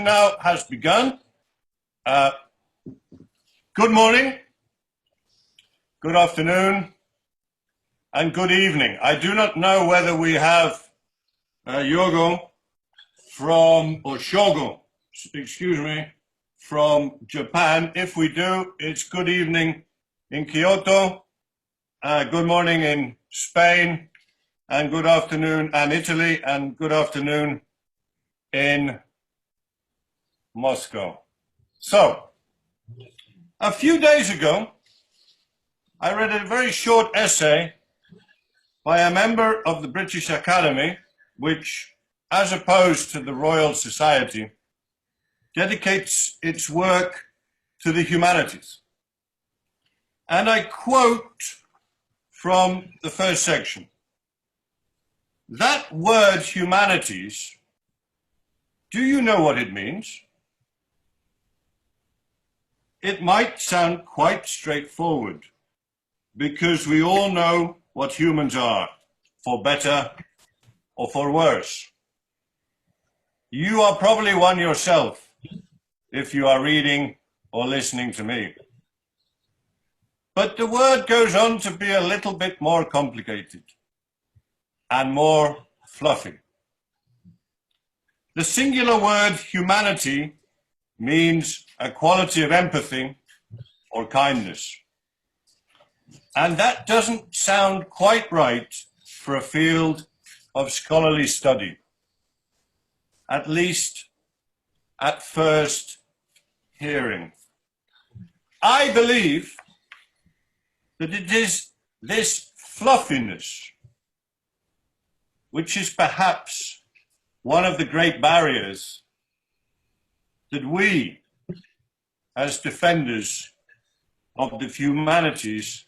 now has begun. Good morning, good afternoon, and good evening. I do not know whether we have Yogo from, or Shogo, excuse me, from Japan. If we do, it's good evening in Kyoto, good morning in Spain, and good afternoon in Italy, and good afternoon in Moscow. So, a few days ago, I read a very short essay by a member of the British Academy, which, as opposed to the Royal Society, dedicates its work to the humanities. And I quote from the first section. That word humanities, do you know what it means? It might sound quite straightforward because we all know what humans are, for better or for worse. You are probably one yourself if you are reading or listening to me. But the word goes on to be a little bit more complicated and more fluffy. The singular word humanity means a quality of empathy or kindness. And that doesn't sound quite right for a field of scholarly study, at least at first hearing. I believe that it is this fluffiness which is perhaps one of the great barriers that we, as defenders of the humanities,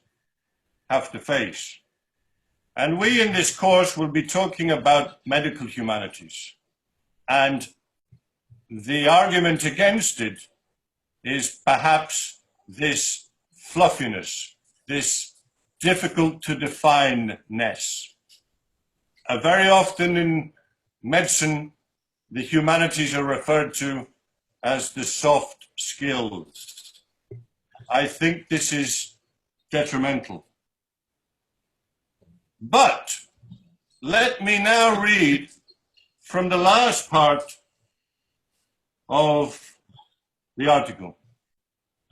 have to face. And we in this course will be talking about medical humanities. And the argument against it is perhaps this fluffiness, this difficult to define-ness. Very often in medicine, the humanities are referred to as the soft skills. I think this is detrimental. But let me now read from the last part of the article,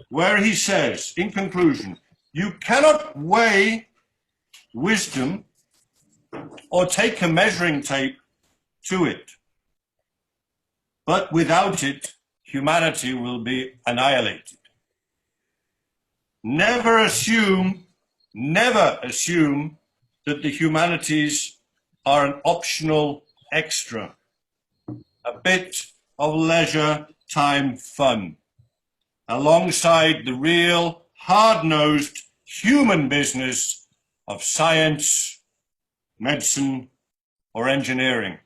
where he says, in conclusion, you cannot weigh wisdom or take a measuring tape to it, but without it, humanity will be annihilated. Never assume that the humanities are an optional extra, a bit of leisure time fun, alongside the real hard-nosed human business of science, medicine, or engineering.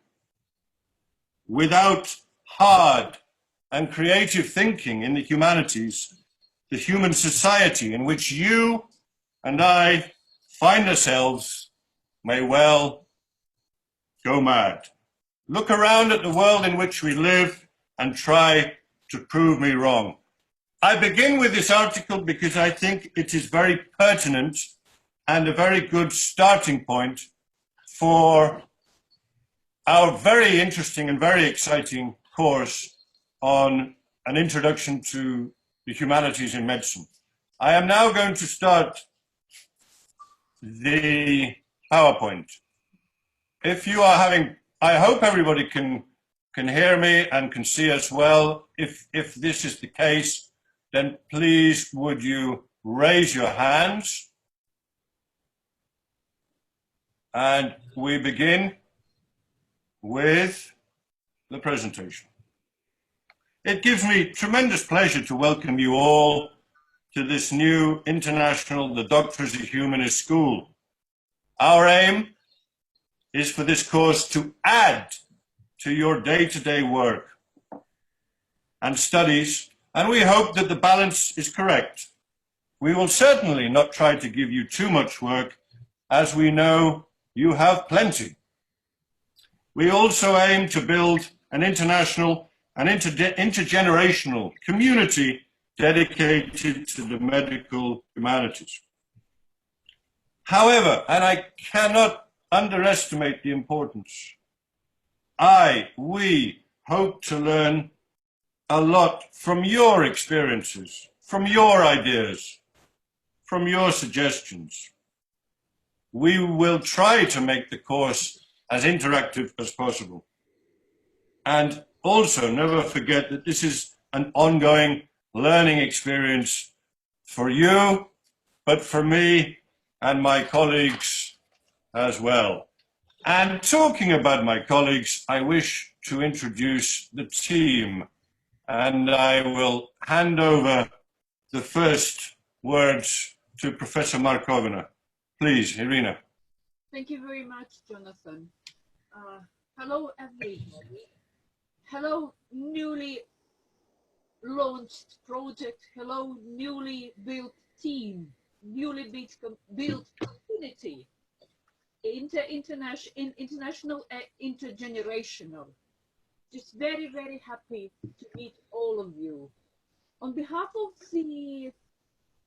Without hard and creative thinking in the humanities, the human society in which you and I find ourselves may well go mad. Look around at the world in which we live and try to prove me wrong. I begin with this article because I think it is very pertinent and a very good starting point for our very interesting and very exciting course on an introduction to the humanities in medicine. I am now going to start the PowerPoint. If you are having, I hope everybody can hear me and can see us well. If this is the case, then please would you raise your hands. And we begin with the presentation. It gives me tremendous pleasure to welcome you all to this new international, the Doctors of Humanist School. Our aim is for this course to add to your day-to-day work and studies, and we hope that the balance is correct. We will certainly not try to give you too much work, as we know you have plenty. We also aim to build an international an intergenerational community dedicated to the medical humanities. However, and I cannot underestimate the importance, we hope to learn a lot from your experiences, from your ideas, from your suggestions. We will try to make the course as interactive as possible. And also never forget that this is an ongoing learning experience for you, but for me and my colleagues as well. And talking about my colleagues, I wish to introduce the team, and I will hand over the first words to Professor Markovina. Please, Irina. Thank you very much, Jonathan. Hello, everybody. Hello, newly launched project. Hello, newly built team, newly built community, international, intergenerational. Just very, very happy to meet all of you. On behalf of the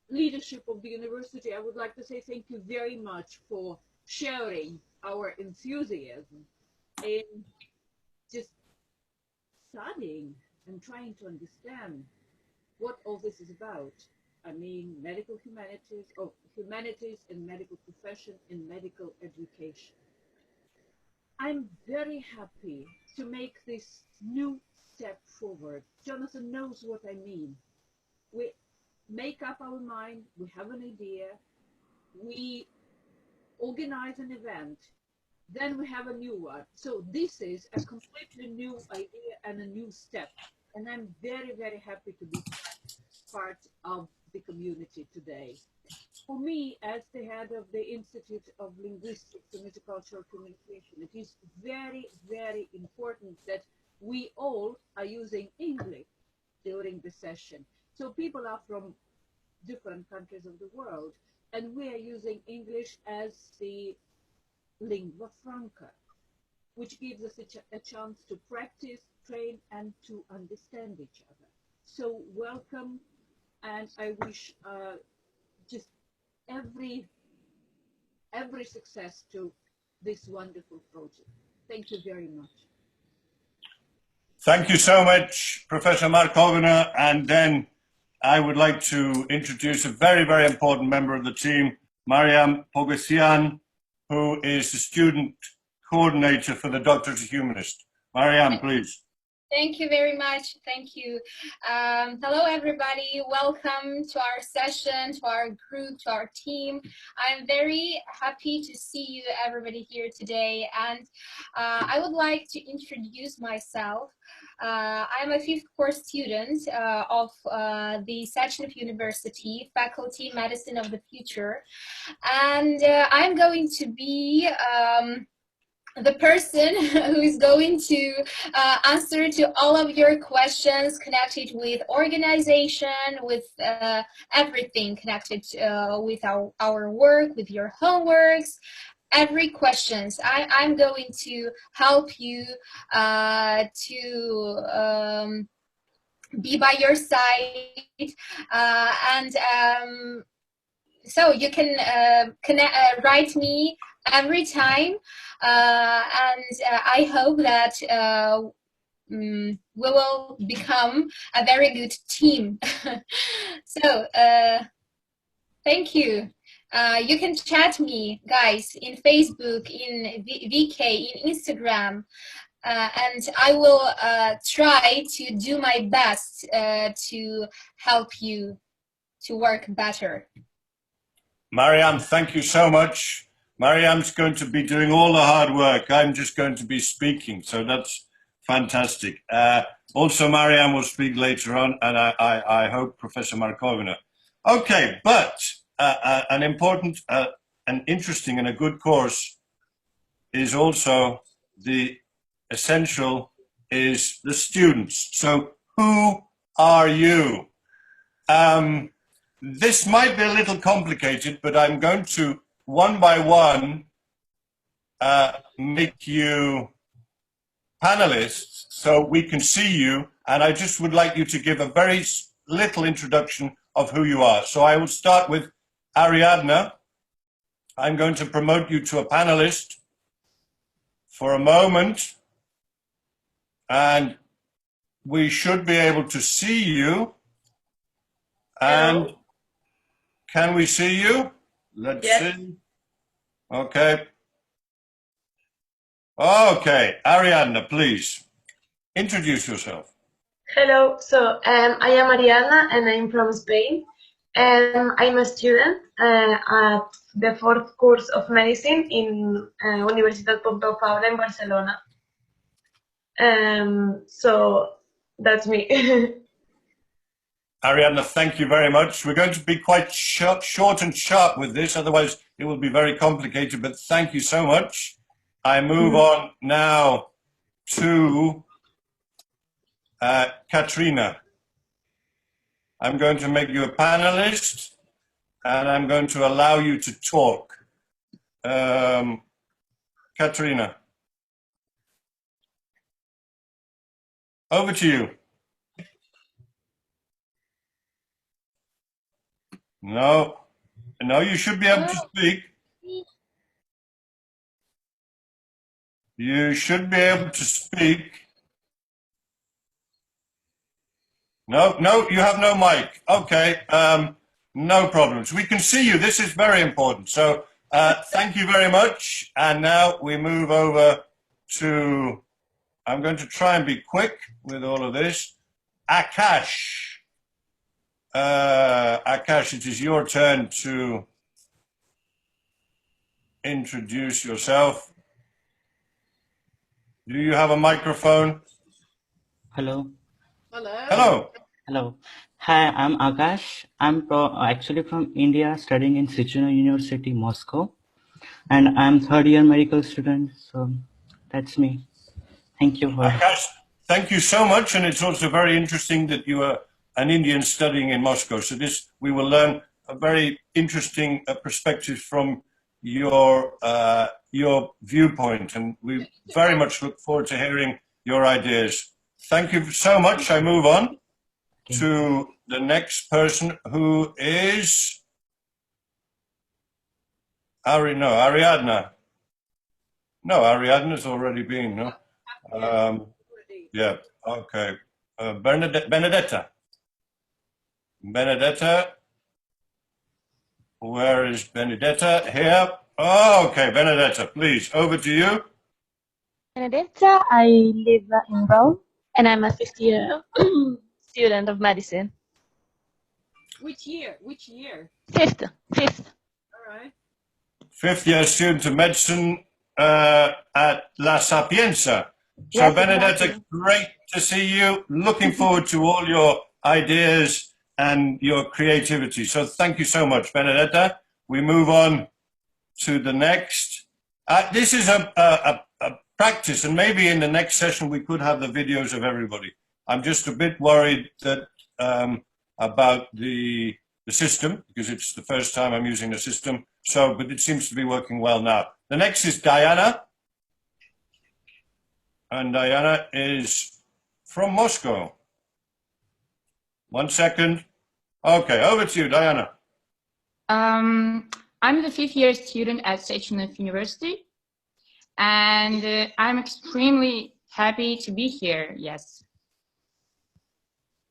leadership of the university, I would like to say thank you very much for sharing our enthusiasm in just studying and trying to understand what all this is about. I mean, medical humanities, or humanities and medical profession and medical education. I'm very happy to make this new step forward. Jonathan knows what I mean. We make up our mind, we have an idea, we organize an event, then we have a new one. So this is a completely new idea and a new step. And I'm very, very happy to be part of the community today. For me, as the head of the Institute of Linguistics and Multicultural Communication, it is very, very important that we all are using English during the session. So people are from different countries of the world, and we are using English as the lingua franca, which gives us a chance to practice, train, and to understand each other. So welcome, and I wish just every success to this wonderful project. Thank you very much. Thank you so much, Professor Markovina. And then I would like to introduce a very, very important member of the team, Mariam Pogosian, who is the student coordinator for the Doctorate of Humanist. Mariam, please. Thank you very much. Thank you. Hello, everybody. Welcome to our session, to our group, to our team. I'm very happy to see you, everybody, here today. And I would like to introduce myself. I'm a fifth course student of the Sechenov University, Faculty Medicine of the Future. And I'm going to be the person who is going to answer to all of your questions connected with organization, with everything connected with our work, with your homeworks, every questions. I'm going to help you to be by your side, and so you can write me every time, and I hope that we will become a very good team. So thank you. You can chat me, guys, in Facebook, in VK, in Instagram, and I will try to do my best to help you to work better. Mariam, thank you so much. Mariam's going to be doing all the hard work. I'm just going to be speaking, so that's fantastic. Also, Mariam will speak later on, and I hope Professor Markovina. Okay, but an important, an interesting and a good course is also the essential is the students. So who are you? This might be a little complicated, but I'm going to, one by one, make you panelists so we can see you and I just would like you to give a very little introduction of who you are. So I will start with Ariadna. I'm going to promote you to a panelist for a moment, and we should be able to see you. And Hello. can we see you? Let's Yes. see. Okay. Okay, Ariadna, please introduce yourself. Hello. So I am Ariana and I'm from Spain. I'm a student at the fourth course of medicine in Universitat Pompeu Fabra in Barcelona. So that's me. Ariadna, thank you very much. We're going to be quite short and sharp with this, otherwise it will be very complicated, but thank you so much. I move on now to Katrina. I'm going to make you a panelist and I'm going to allow you to talk. Katrina, over to you. No, you should be able to speak. You should be able to speak. No, you have no mic. Okay, no problems. We can see you. This is very important. So thank you very much. And now we move over to, I'm going to try and be quick with all of this. Akash. Akash, it is your turn to introduce yourself. Do you have a microphone? Hello. Hello. Hello. Hello. Hi, I'm Akash. I'm actually from India, studying in Sichuan University, Moscow, and I'm third year medical student. So that's me. Thank you for. Akash, thank you so much. And it's also very interesting that you are an Indian studying in Moscow. So we will learn a very interesting perspective from your viewpoint. And we very much look forward to hearing your ideas. Thank you so much. I move on to the next person, who is Ariadna. No, Ariadna's already been, no? Yeah, okay. Benedetta. Benedetta. Where is Benedetta? Here. Oh, okay, Benedetta, please, over to you. Benedetta, I live in Rome and I'm a fifth year student of medicine. Which year? Which year? Fifth. All right. Fifth year student of medicine at La Sapienza. So Yes, Benedetta, exactly. great to see you. Looking forward to all your ideas and your creativity. So thank you so much, Benedetta. We move on to the next. This is a practice, and maybe in the next session we could have the videos of everybody. I'm just a bit worried that about the system, because it's the first time I'm using the system. So, but it seems to be working well now. The next is Diana. And Diana is from Moscow. 1 second. Okay, over to you, Diana. I'm the fifth year student at Sechenov University, and I'm extremely happy to be here, yes.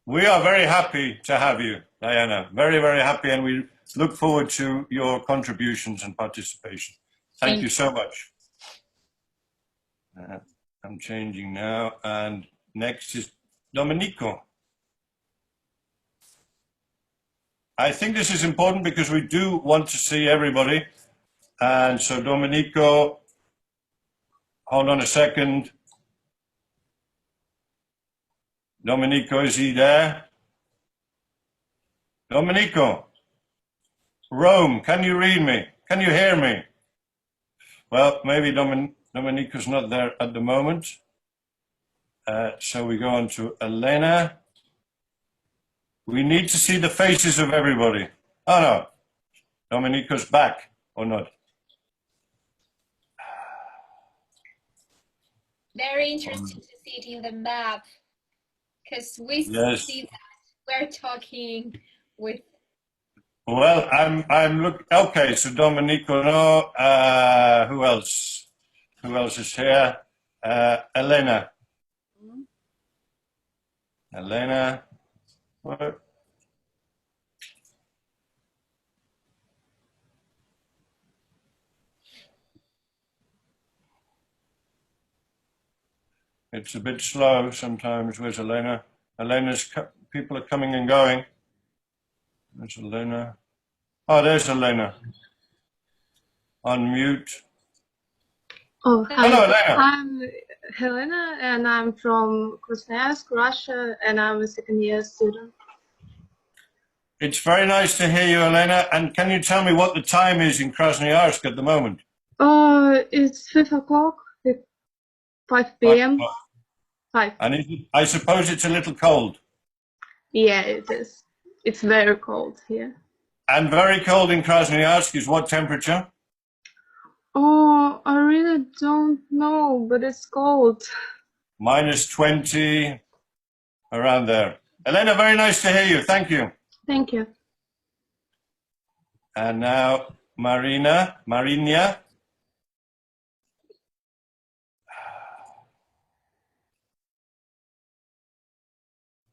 We are very happy to have you, Diana. Very, very happy, and we look forward to your contributions and participation. Thank you so much. I'm changing now, and next is Domenico. I think this is important because we do want to see everybody. And so Domenico, hold on a second. Domenico, is he there? Domenico, Rome, can you read me? Can you hear me? Well, maybe Domenico's not there at the moment. So we go on to Elena. We need to see the faces of everybody. Oh no, Domenico's back or not? Very interesting to see it in the map. because we Yes. see that we're talking with. Well, I'm look. Okay, so Domenico, no. Who else? Who else is here? Elena. Elena. What? It's a bit slow sometimes. Where's Elena? People are coming and going. There's Elena. Oh, there's Elena. Unmute. Oh, hi. Hello, Elena. I'm Helena, and I'm from Krasnoyarsk, Russia, and I'm a second-year student. It's very nice to hear you, Elena. And can you tell me what the time is in Krasnoyarsk at the moment? Oh, it's 5 o'clock, 5 p.m. 5. And I suppose it's a little cold. Yeah, it is. It's very cold here. And very cold in Krasnoyarsk is what temperature? Oh, I really don't know, but it's cold. Minus 20, around there. Elena, very nice to hear you. Thank you. Thank you. And now Marinia.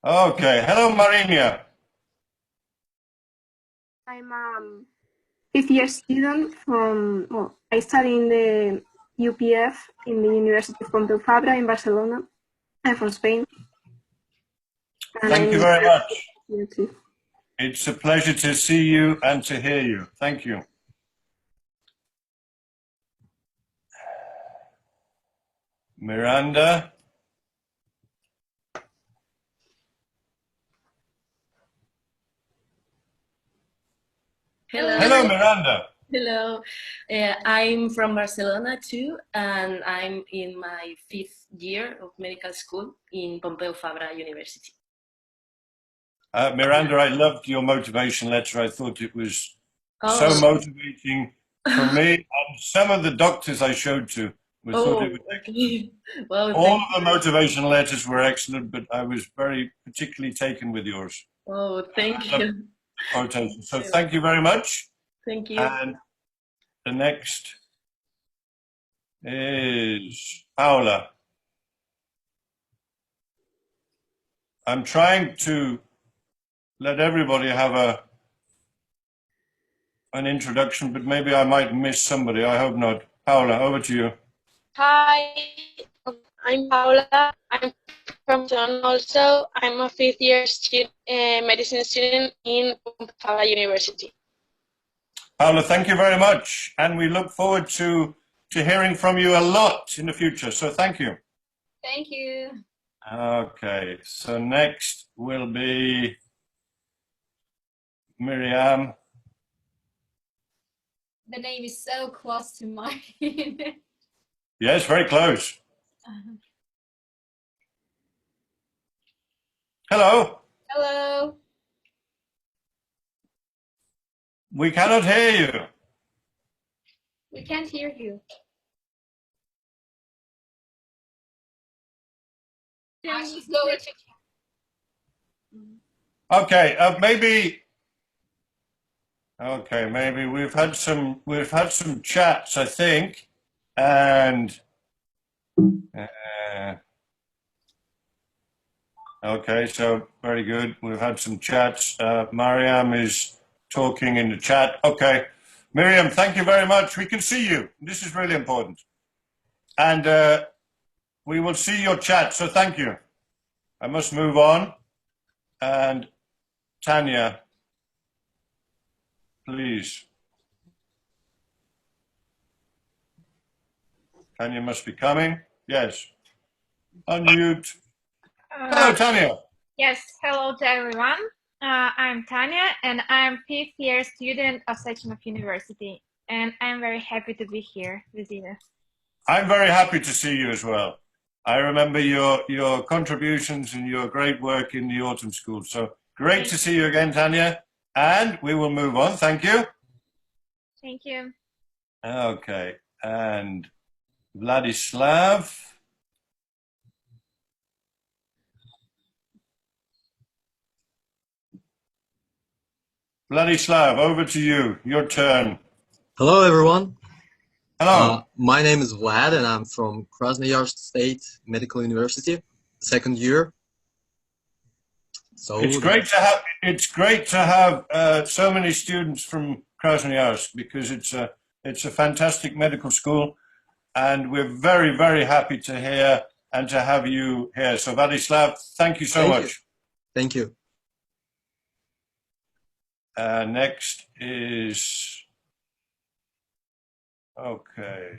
Okay. Hello, Marinia. I'm fifth-year student from, well, I study in the UPF in the University of Pompeu Fabra in Barcelona. I'm from Spain. And Thank you very much. You too. It's a pleasure to see you and to hear you. Thank you. Miranda. Hello. Hello, Miranda. Hello. I'm from Barcelona too, and I'm in my 5th year of medical school in Pompeu Fabra University. Miranda, I loved your motivation letter. I thought it was so Oh, motivating for me, and some of the doctors I showed to thought it was okay. Well, all thank of the motivational letters were excellent, but I was very particularly taken with yours. Oh, thank you. Quotation. So thank you very much. Thank you. And the next is Paula. I'm trying to let everybody have an introduction, but maybe I might miss somebody. I hope not. Paula, over to you. Hi, I'm Paula. I'm from John also. I'm a 5th-year student, medicine student in Pompeu University. Paula, thank you very much. And we look forward to hearing from you a lot in the future. So thank you. Thank you. Okay, so next will be Miriam. The name is so close to mine. Yes, very close. Hello. Hello. We cannot hear you. We can't hear you. She's going to. Okay, maybe we've had some chats, I think, and okay, so very good. We've had some chats. Mariam is talking in the chat. Okay, Miriam, thank you very much. We can see you. This is really important, and we will see your chat. So thank you. I must move on, and Tanya, please. Tanya must be coming. Yes. Unmute. Hello, Tanya. Yes, hello to everyone. I'm Tanya, and I'm 5th-year student of Sechenov University, and I'm very happy to be here with you. I'm very happy to see you as well. I remember your contributions and your great work in the autumn school. So great to see you again, Tanya. And we will move on. Thank you. Thank you. Okay. And Vladislav. Vladislav, over to you. Your turn. Hello, everyone. Hello. My name is Vlad, and I'm from Krasnoyarsk State Medical University, second year. So It's great to have so many students from Krasnoyarsk because it's a fantastic medical school, and we're very, very happy to hear and to have you here. So Vladislav, thank you so much. Thank you. Next is, okay.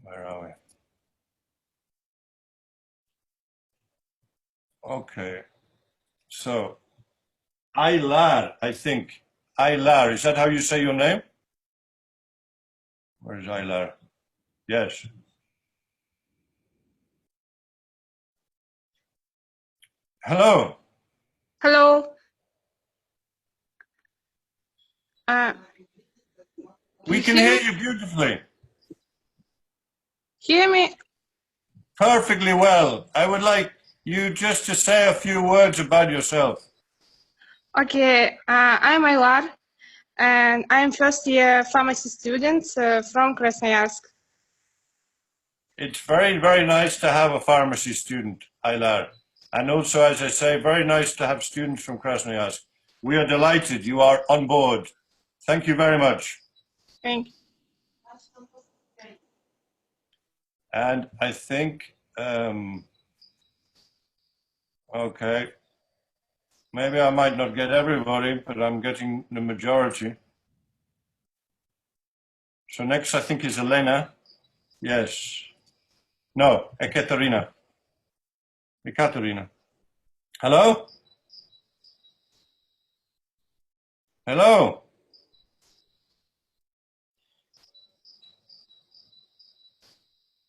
Where are we? Okay. So, Aylar, I think. Aylar, is that how you say your name? Where is Aylar? Yes. Hello. Hello. We can hear you beautifully. Hear me? Perfectly well. I would like you just to say a few words about yourself. Okay, I'm Aylar, and I'm first year pharmacy student from Krasnoyarsk. It's very, very nice to have a pharmacy student, Aylar. And also, as I say, very nice to have students from Krasnoyarsk. We are delighted you are on board. Thank you very much. Thank you. And I think, okay, maybe I might not get everybody, but I'm getting the majority. So next, I think, is Elena. Yes. No, Ekaterina. Ekaterina. Hello? Hello?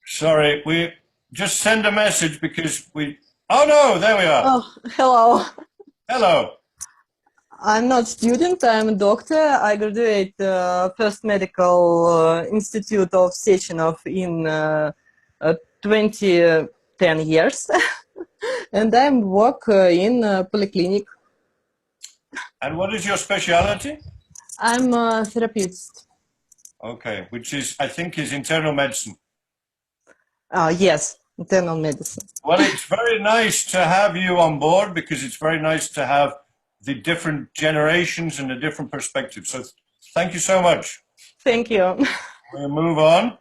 Sorry, we just send a message because we... Oh, no, there we are. Oh, hello. Hello. I'm not student, I'm a doctor. I graduated first medical institute of Sechenov in 2010 years. And I work in polyclinic. And what is your specialty? I'm a therapist. Okay, which is, I think, is internal medicine. Yes, internal medicine. Well, it's very nice to have you on board because it's very nice to have the different generations and the different perspectives. So thank you so much. Thank you. We'll move on.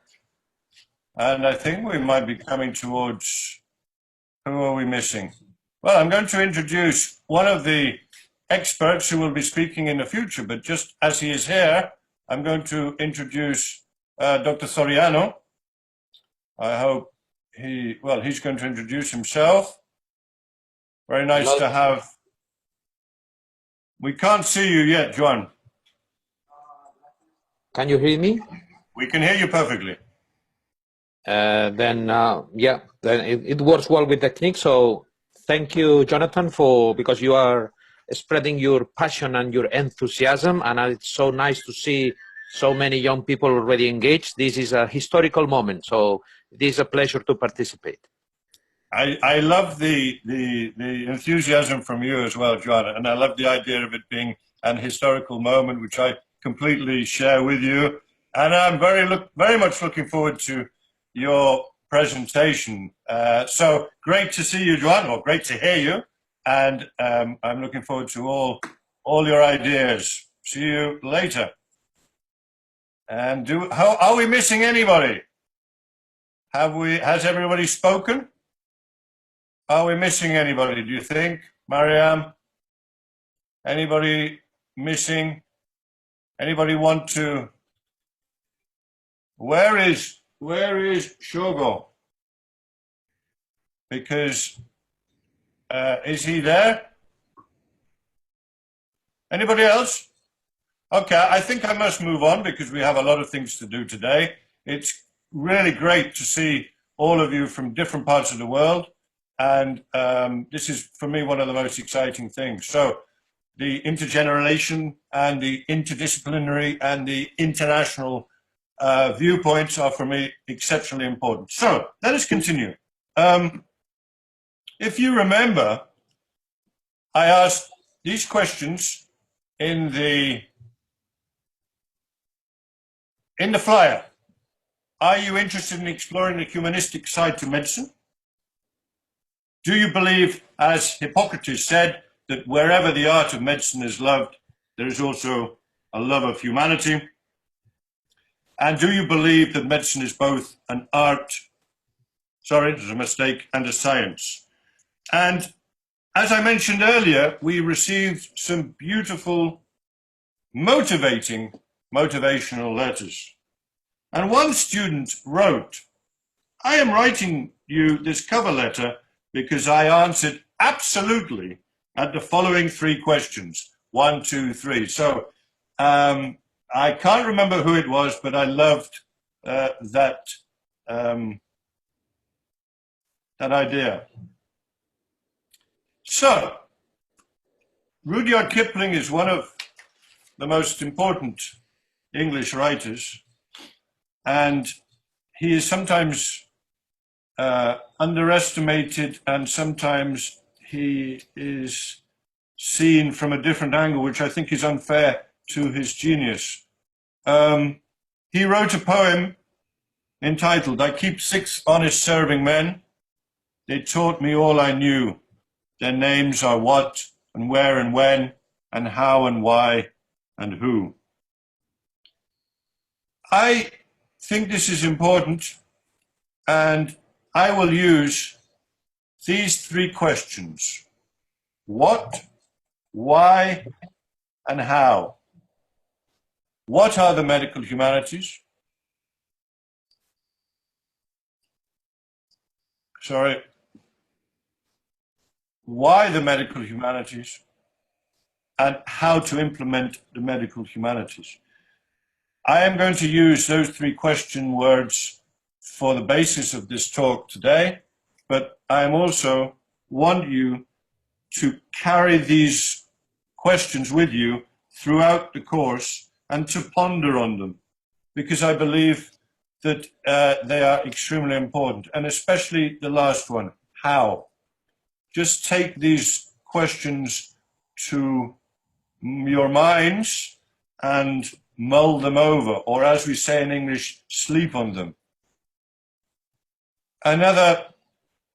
And I think we might be coming towards, who are we missing? Well, I'm going to introduce one of the experts who will be speaking in the future, but just as he is here, I'm going to introduce Dr. Soriano. I hope he's going to introduce himself. Very nice Hello. to have. We can't see you yet, Joan. Can you hear me? We can hear you perfectly. Then it works well with the technique. So thank you, Jonathan, because you are spreading your passion and your enthusiasm, and it's so nice to see so many young people already engaged. This is a historical moment, so it is a pleasure to participate. I love the enthusiasm from you as well, Joanna, and I love the idea of it being an historical moment, which I completely share with you. And I'm very much looking forward to your presentation. So great to see you, Joanna, or great to hear you. And I'm looking forward to all your ideas. See you later. And are we missing anybody? Has everybody spoken? Are we missing anybody, do you think? Mariam? Anybody missing? Anybody want to? Where is Shogo? Because is he there? Anybody else? Okay, I think I must move on because we have a lot of things to do today. It's really great to see all of you from different parts of the world. And this is, for me, one of the most exciting things. So the intergeneration and the interdisciplinary and the international viewpoints are, for me, exceptionally important. So let us continue. If you remember, I asked these questions in the flyer. Are you interested in exploring the humanistic side to medicine? Do you believe, as Hippocrates said, that wherever the art of medicine is loved, there is also a love of humanity? And do you believe that medicine is both an art, sorry, there's a mistake, and a science? And as I mentioned earlier, we received some beautiful, motivational letters. And one student wrote, I am writing you this cover letter because I answered absolutely at the following 3 questions. 1, 2, 3. So I can't remember who it was, but I loved that idea. So, Rudyard Kipling is one of the most important English writers, and he is sometimes underestimated, and sometimes he is seen from a different angle, which I think is unfair to his genius. He wrote a poem entitled, I keep 6 honest serving men. They taught me all I knew. Their names are what and where and when and how and why and who. I think this is important, and I will use these 3 questions. What, why, and how? What are the medical humanities? Sorry. Why the medical humanities? And how to implement the medical humanities. I am going to use those 3 question words for the basis of this talk today, but I also want you to carry these questions with you throughout the course and to ponder on them, because I believe that they are extremely important, and especially the last one, how. Just take these questions to your minds and mull them over, or as we say in English, sleep on them. Another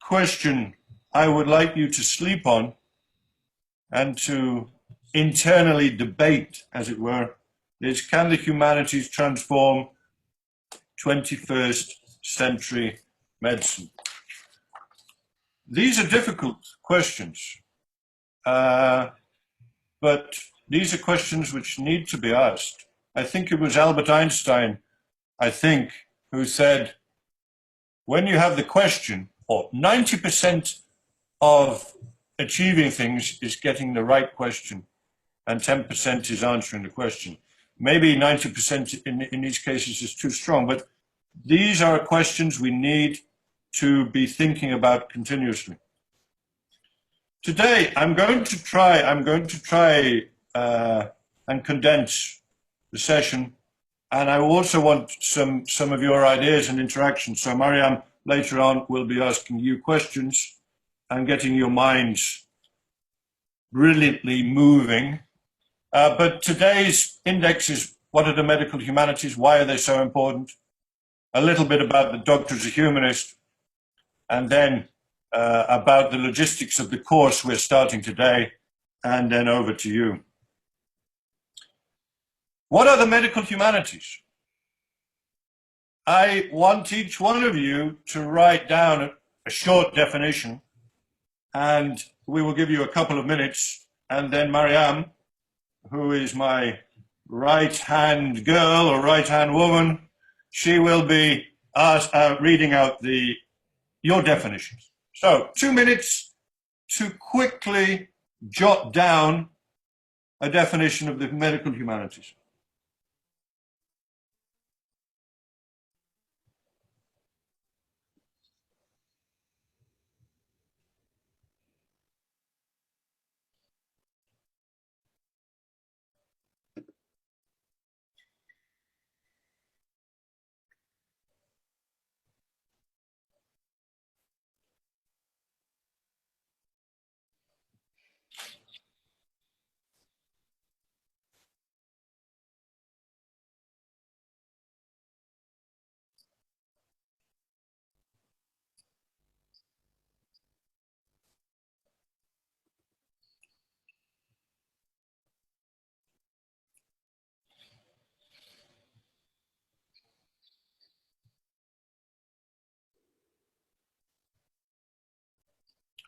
question I would like you to sleep on and to internally debate, as it were, is, can the humanities transform 21st century medicine? These are difficult questions, but these are questions which need to be asked. I think it was Albert Einstein, who said, when you have the question, or 90% of achieving things is getting the right question, and 10% is answering the question. Maybe 90% in these cases is too strong, but these are questions we need to be thinking about continuously. Today, I'm going to try and condense the session, and I also want some of your ideas and interactions. So Mariam later on will be asking you questions and getting your minds brilliantly moving. But today's index is, what are the medical humanities? Why are they so important? A little bit about the doctor as a humanist, and then about the logistics of the course we're starting today, and then over to you. What are the medical humanities? I want each one of you to write down a short definition, and we will give you a couple of minutes, and then Mariam, who is my right-hand girl or right-hand woman, she will be reading out your definitions. So 2 minutes to quickly jot down a definition of the medical humanities.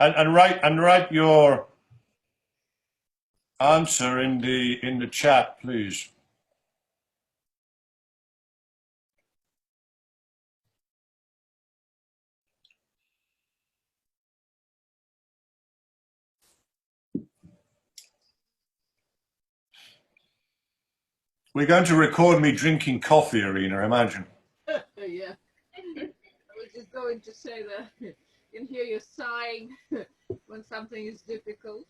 And write your answer in the chat, please. We're going to record me drinking coffee, Irina, imagine. Yeah. I was just going to say that you can hear you sighing when something is difficult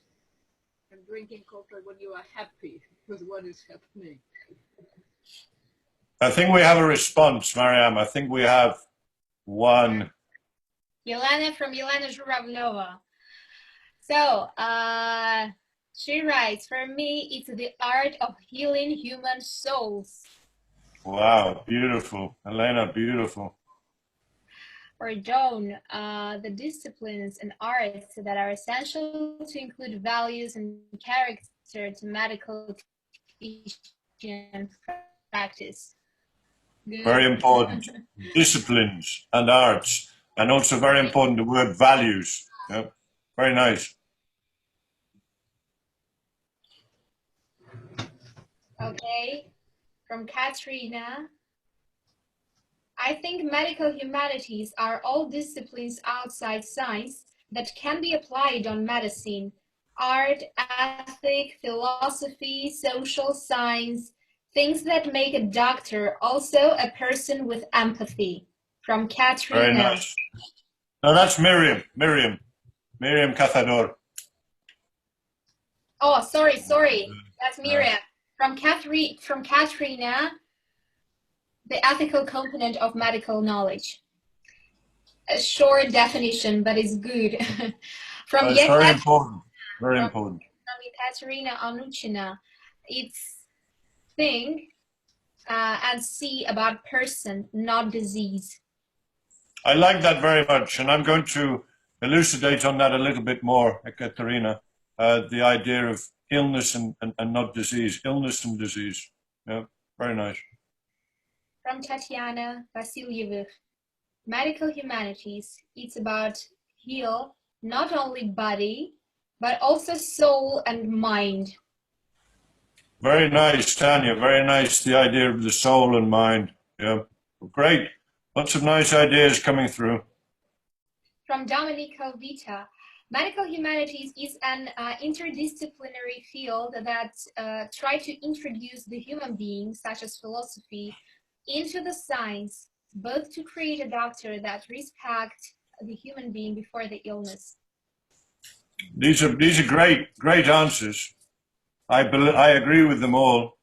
and drinking coffee when you are happy with what is happening. I think we have a response, Mariam. I think we have one. Yelena from Yelena Zhuravleva. So, she writes, for me, it's the art of healing human souls. Wow, beautiful. Elena, beautiful. For Joan, the disciplines and arts that are essential to include values and character to medical teaching and practice. Good. Very important. Disciplines and arts. And also very important, the word values. Yeah. Very nice. Okay, from Katrina. I think medical humanities are all disciplines outside science that can be applied on medicine. Art, ethic, philosophy, social science, things that make a doctor also a person with empathy. From Katrina. Very nice. No, that's Miriam. Miriam Cazador. Oh, sorry. That's Miriam. From Katrina, the ethical component of medical knowledge. A short definition, but it's good. From It's very important. Very important. From Ekaterina Anuchina, it's think and see about person, not disease. I like that very much, and I'm going to elucidate on that a little bit more, Ekaterina. The idea of illness and not disease. Illness and disease. Yeah, very nice. From Tatiana Vasilyevich, medical humanities, it's about heal not only body, but also soul and mind. Very nice, Tanya. Very nice, the idea of the soul and mind. Yeah, great. Lots of nice ideas coming through. From Domenico Vita, medical humanities is an interdisciplinary field that tries to introduce the human being, such as philosophy, into the science, both to create a doctor that respects the human being before the illness. These are great answers. I agree with them all.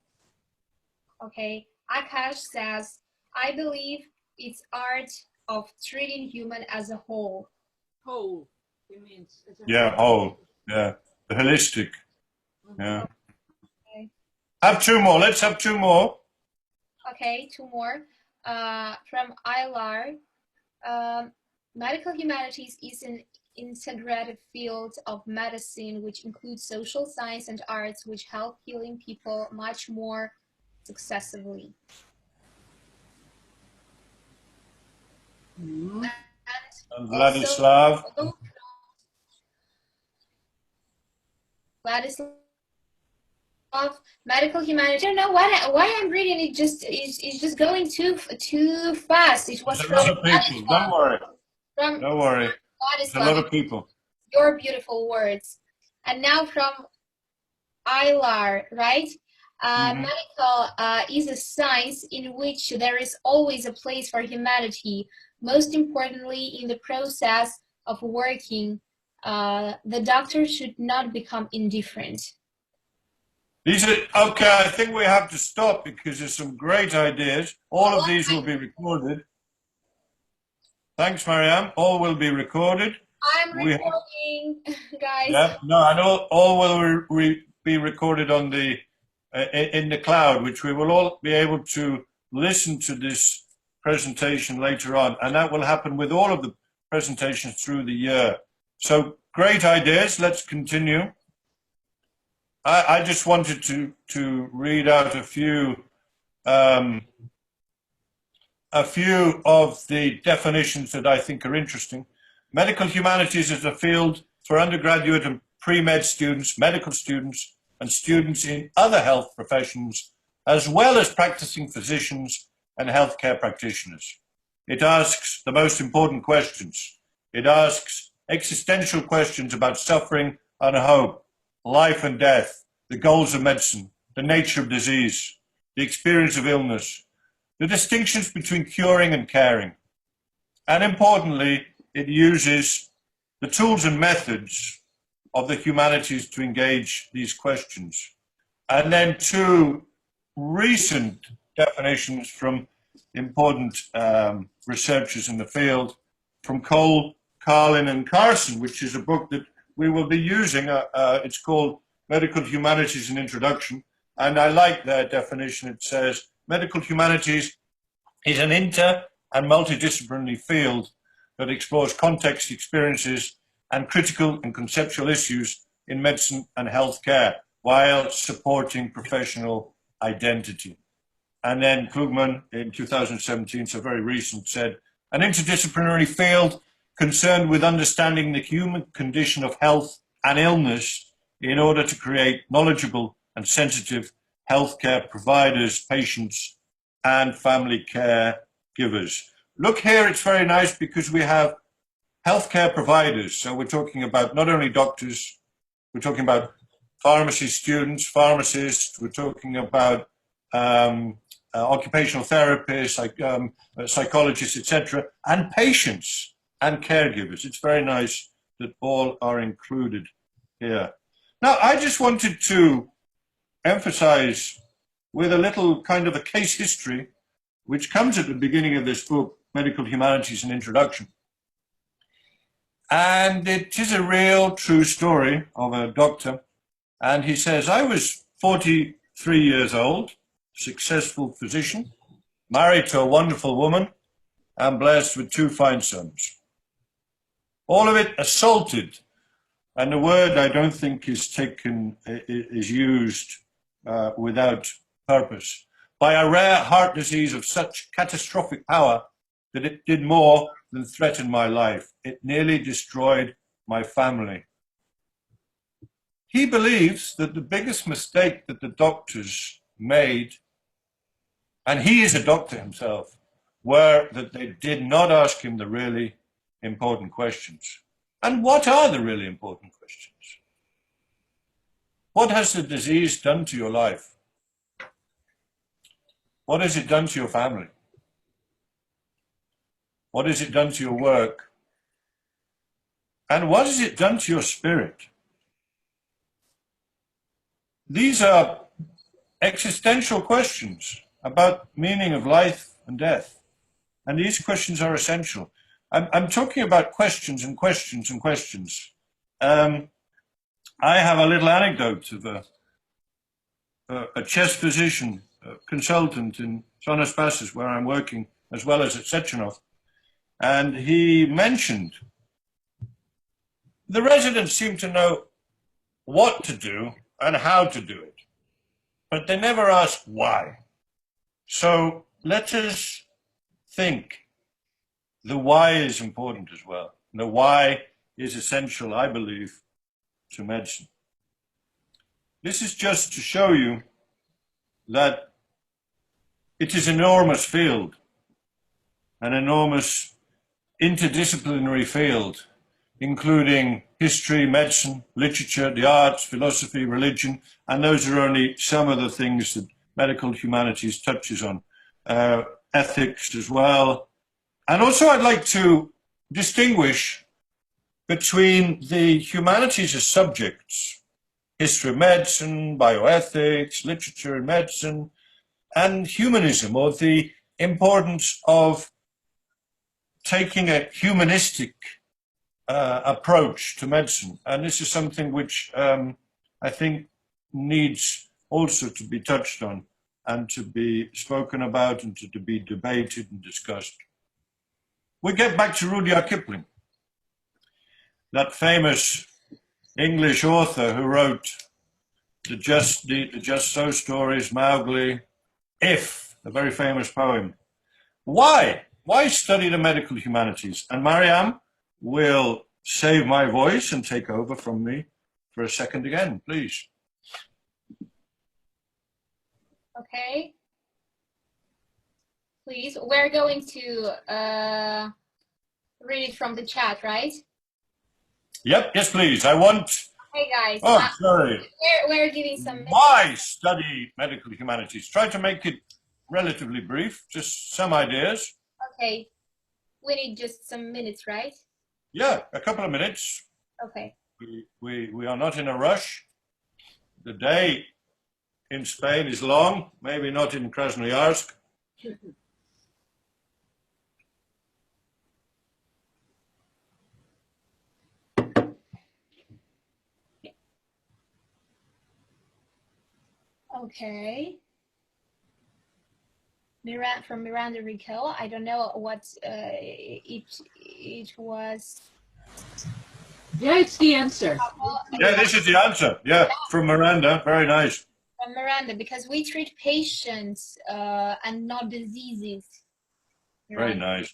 Okay, Akash says, I believe it's art of treating human as a whole. Whole, it means. Yeah, whole. Yeah, the holistic. Yeah. Okay. Have two more. Let's have two more. Okay, two more. From Ilar, medical humanities is an integrated field of medicine which includes social science and arts which help healing people much more successfully. Mm-hmm. And Vladislav. Medical humanities. I don't know why I'm reading it. It's just going too fast. It was There's a lot of people. Don't worry. Don't worry. There's a lot of people. Your beautiful words. And now from Ilar, right? Medical is a science in which there is always a place for humanity. Most importantly, in the process of working, the doctor should not become indifferent. These are okay. I think we have to stop because there's some great ideas. All of these will be recorded. Thanks, Mariam. All will be recorded. I'm recording, guys. Yeah, no, and all will be recorded on the in the cloud, which we will all be able to listen to this presentation later on, and that will happen with all of the presentations through the year. So great ideas. Let's continue. I just wanted to read out a few of the definitions that I think are interesting. Medical humanities is a field for undergraduate and pre-med students, medical students, and students in other health professions, as well as practicing physicians and healthcare practitioners. It asks the most important questions. It asks existential questions about suffering and hope, life and death, the goals of medicine, the nature of disease, the experience of illness, the distinctions between curing and caring. And importantly, it uses the tools and methods of the humanities to engage these questions. And then two recent definitions from important researchers in the field, from Cole, Carlin, and Carson, which is a book that we will be using. It's called Medical Humanities: An Introduction. And I like their definition. It says, medical humanities is an inter and multidisciplinary field that explores context, experiences, and critical and conceptual issues in medicine and healthcare while supporting professional identity. And then Klugman in 2017, so very recent, said, an interdisciplinary field concerned with understanding the human condition of health and illness in order to create knowledgeable and sensitive healthcare providers, patients, and family care givers. Look here, it's very nice because we have healthcare providers. So we're talking about not only doctors, we're talking about pharmacy students, pharmacists, we're talking about occupational therapists, psychologists, etc., and patients and caregivers. It's very nice that all are included here. Now, I just wanted to emphasize with a little kind of a case history, which comes at the beginning of this book, Medical Humanities: An Introduction. And it is a real true story of a doctor. And he says, I was 43 years old, successful physician, married to a wonderful woman, and blessed with 2 fine sons. All of it assaulted, and the word I don't think is used without purpose, by a rare heart disease of such catastrophic power that it did more than threaten my life. It nearly destroyed my family. He believes that the biggest mistake that the doctors made, and he is a doctor himself, were that they did not ask him the really important questions. And what are the really important questions? What has the disease done to your life? What has it done to your family? What has it done to your work? And what has it done to your spirit? These are existential questions about meaning of life and death. And these questions are essential. I'm talking about questions and questions and questions. I have a little anecdote of a chest physician, a consultant in Zonas Passes, where I'm working, as well as at Sechenov. And he mentioned the residents seem to know what to do and how to do it, but they never ask why. So let us think. The why is important as well. The why is essential, I believe, to medicine. This is just to show you that it is an enormous field, an enormous interdisciplinary field, including history, medicine, literature, the arts, philosophy, religion, and those are only some of the things that medical humanities touches on. Ethics as well. And also I'd like to distinguish between the humanities as subjects, history of medicine, bioethics, literature in medicine, and humanism, or the importance of taking a humanistic approach to medicine. And this is something which I think needs also to be touched on and to be spoken about and to be debated and discussed. We get back to Rudyard Kipling, that famous English author who wrote the Just So stories, Mowgli, If, a very famous poem. Why? Why study the medical humanities? And Mariam will save my voice and take over from me for a second again, please. Okay. Please, we're going to read it from the chat, right? Yep, yes, please. I want. Hey guys, Oh, sorry. we're giving some. Why study medical humanities? Try to make it relatively brief, just some ideas. Okay, we need just some minutes, right? Yeah, a couple of minutes. Okay. We are not in a rush. The day in Spain is long, maybe not in Krasnoyarsk. Okay. From Miranda Rico. I don't know what it was. Yeah, it's the answer. Yeah, this is the answer. Yeah, from Miranda. Very nice. From Miranda, because we treat patients and not diseases. Very nice.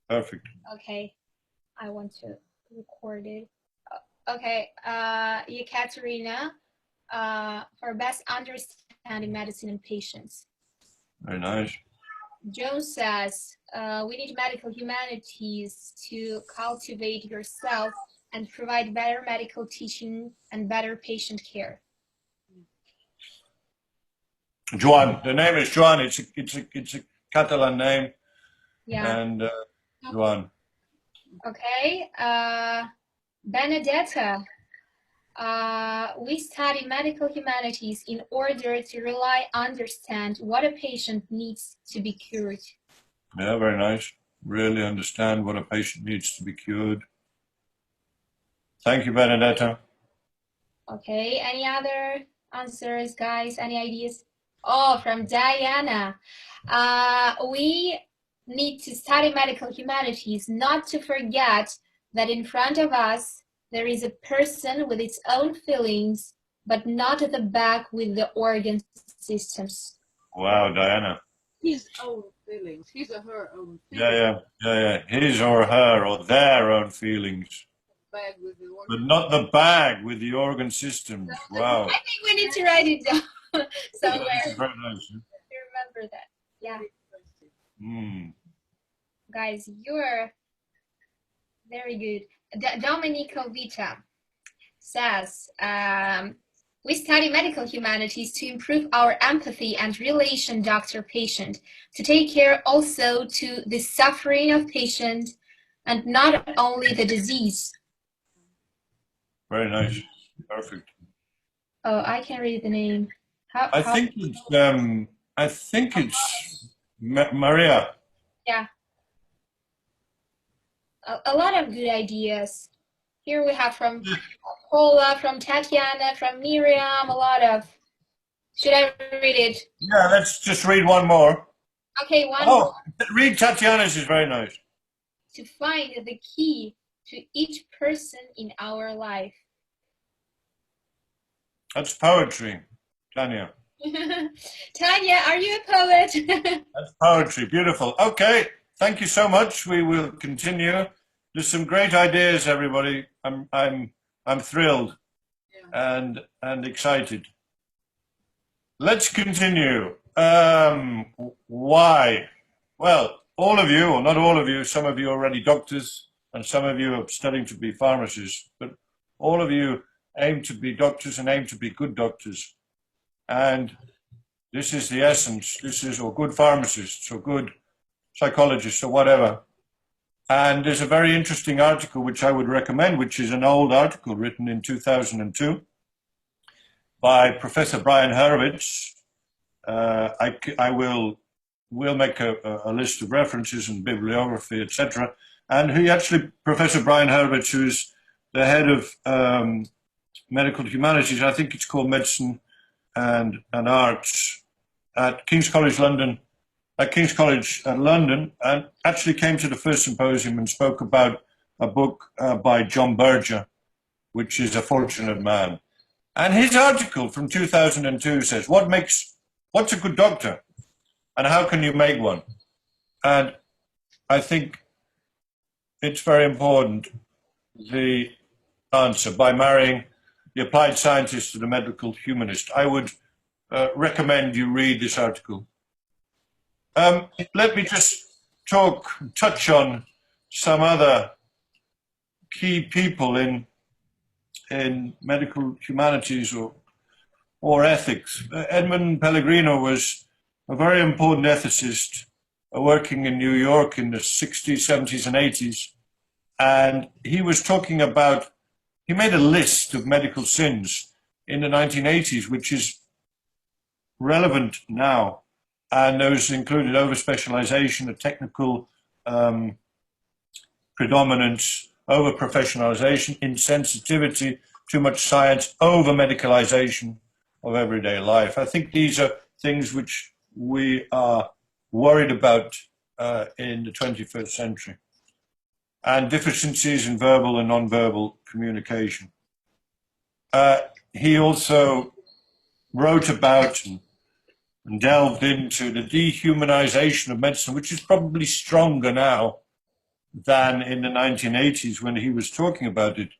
Perfect. Okay, I want to record it. Okay, Ekaterina, for best understanding medicine and patients. Very nice. Joan says, we need medical humanities to cultivate yourself and provide better medical teaching and better patient care. Joan. The name is Joan. It's a Catalan name. Yeah. And Joan. Okay. Benedetta. We study medical humanities in order to really understand what a patient needs to be cured. Yeah, very nice. Really understand what a patient needs to be cured. Thank you, Benedetta. Okay, any other answers, guys? Any ideas? Oh, from Diana. We need to study medical humanities, not to forget that in front of us, there is a person with its own feelings, but not at the back with the organ systems. Wow, Diana. His own feelings, his or her own feelings. Yeah. His or her or their own feelings. Bag with the organ. But not the bag with the organ systems. Wow. I think we need to write it down somewhere. Very nice. Remember that. Yeah. Mm. Guys, you're very good. Domenico Vita says, we study medical humanities to improve our empathy and relation doctor-patient, to take care also to the suffering of patient and not only the disease. Very nice. Perfect. Oh, I can read the name. I think it's Maria. Yeah. A lot of good ideas. Here we have from Paula, from Tatiana, from Miriam, a lot of. Should I read it? Yeah, let's just read one more. Okay, one more. Read Tatiana's is very nice. To find the key to each person in our life. That's poetry, Tanya. Tanya, are you a poet? That's poetry. Beautiful. Okay. Thank you so much. We will continue. There's some great ideas, everybody. I'm thrilled and excited. Let's continue. Why? Well, all of you, or not all of you, some of you are already doctors, and some of you are studying to be pharmacists, but all of you aim to be doctors and aim to be good doctors. And this is the essence. Or good pharmacists, or good psychologists, or whatever. And there's a very interesting article which I would recommend, which is an old article written in 2002 by Professor Brian Hurwitz. I will make a list of references and bibliography, etc. And Professor Brian Hurwitz, who's the head of medical humanities, I think it's called Medicine and Arts at King's College London, and actually came to the first symposium and spoke about a book by John Berger, which is A Fortunate Man. And his article from 2002 says, what's a good doctor and how can you make one? And I think it's very important the answer by marrying the applied scientist to the medical humanist. I would recommend you read this article. Let me just touch on some other key people in medical humanities or ethics. Edmund Pellegrino was a very important ethicist working in New York in the 60s, 70s, and 80s. And he was talking about, he made a list of medical sins in the 1980s, which is relevant now. And those included over-specialization, a technical predominance, over-professionalization, insensitivity, too much science, over-medicalization of everyday life. I think these are things which we are worried about in the 21st century. And deficiencies in verbal and non-verbal communication. He also wrote about and delved into the dehumanization of medicine, which is probably stronger now than in the 1980s when he was talking about it.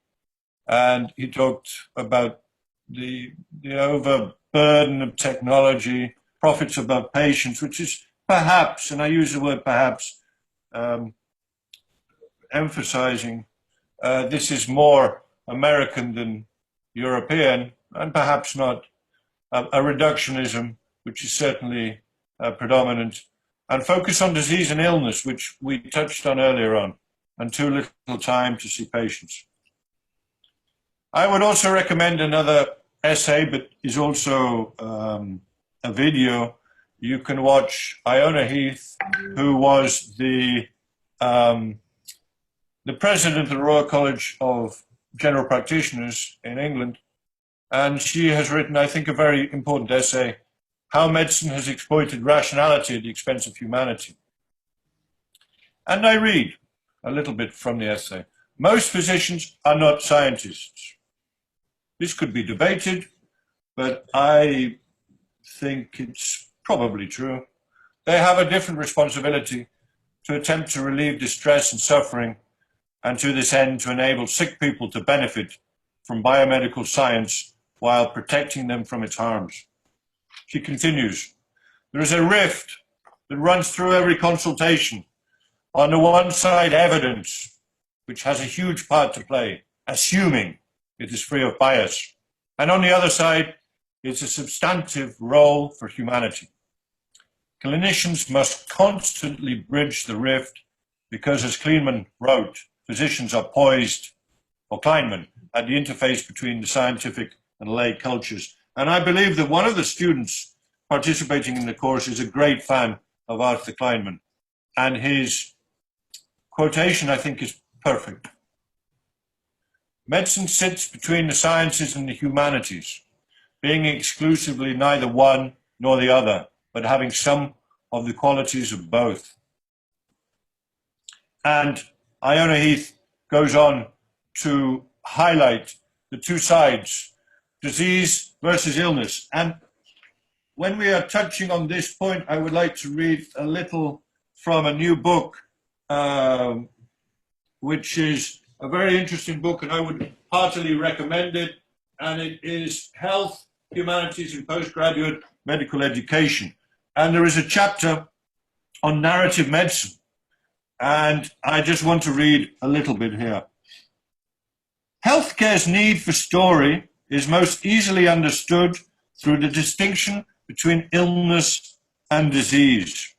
And he talked about the overburden of technology, profits above patients, which is perhaps, and I use the word perhaps, emphasizing this is more American than European, and perhaps not a reductionism, which is certainly predominant, and focus on disease and illness, which we touched on earlier on, and too little time to see patients. I would also recommend another essay, but is also a video. You can watch Iona Heath, who was the president of the Royal College of General Practitioners in England, and she has written, I think, a very important essay, How Medicine Has Exploited Rationality at the Expense of Humanity. And I read a little bit from the essay. Most physicians are not scientists. This could be debated, but I think it's probably true. They have a different responsibility to attempt to relieve distress and suffering, and to this end to enable sick people to benefit from biomedical science while protecting them from its harms. She continues, there is a rift that runs through every consultation. On the one side, evidence, which has a huge part to play, assuming it is free of bias. And on the other side, it's a substantive role for humanity. Clinicians must constantly bridge the rift because, as Kleinman wrote, physicians are poised, or Kleinman, at the interface between the scientific and lay cultures. And I believe that one of the students participating in the course is a great fan of Arthur Kleinman. And his quotation, I think, is perfect. Medicine sits between the sciences and the humanities, being exclusively neither one nor the other, but having some of the qualities of both. And Iona Heath goes on to highlight the two sides, disease versus illness. And when we are touching on this point, I would like to read a little from a new book, which is a very interesting book, and I would heartily recommend it. And it is Health, Humanities, and Postgraduate Medical Education. And there is a chapter on narrative medicine. And I just want to read a little bit here. Healthcare's need for story is most easily understood through the distinction between illness and disease.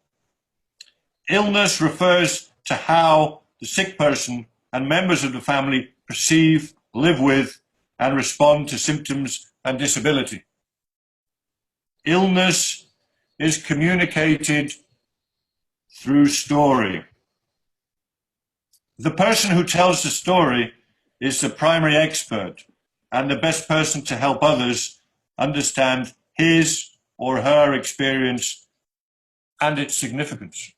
Illness refers to how the sick person and members of the family perceive, live with, and respond to symptoms and disability. Illness is communicated through story. The person who tells the story is the primary expert and the best person to help others understand his or her experience and its significance.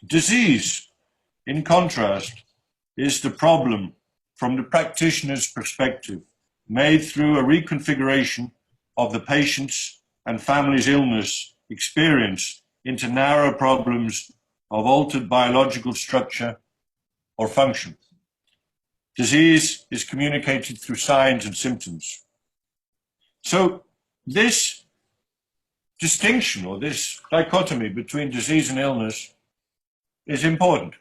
Disease, in contrast, is the problem from the practitioner's perspective, made through a reconfiguration of the patient's and family's illness experience into narrow problems of altered biological structure or function. Disease is communicated through signs and symptoms. So this distinction or this dichotomy between disease and illness is important.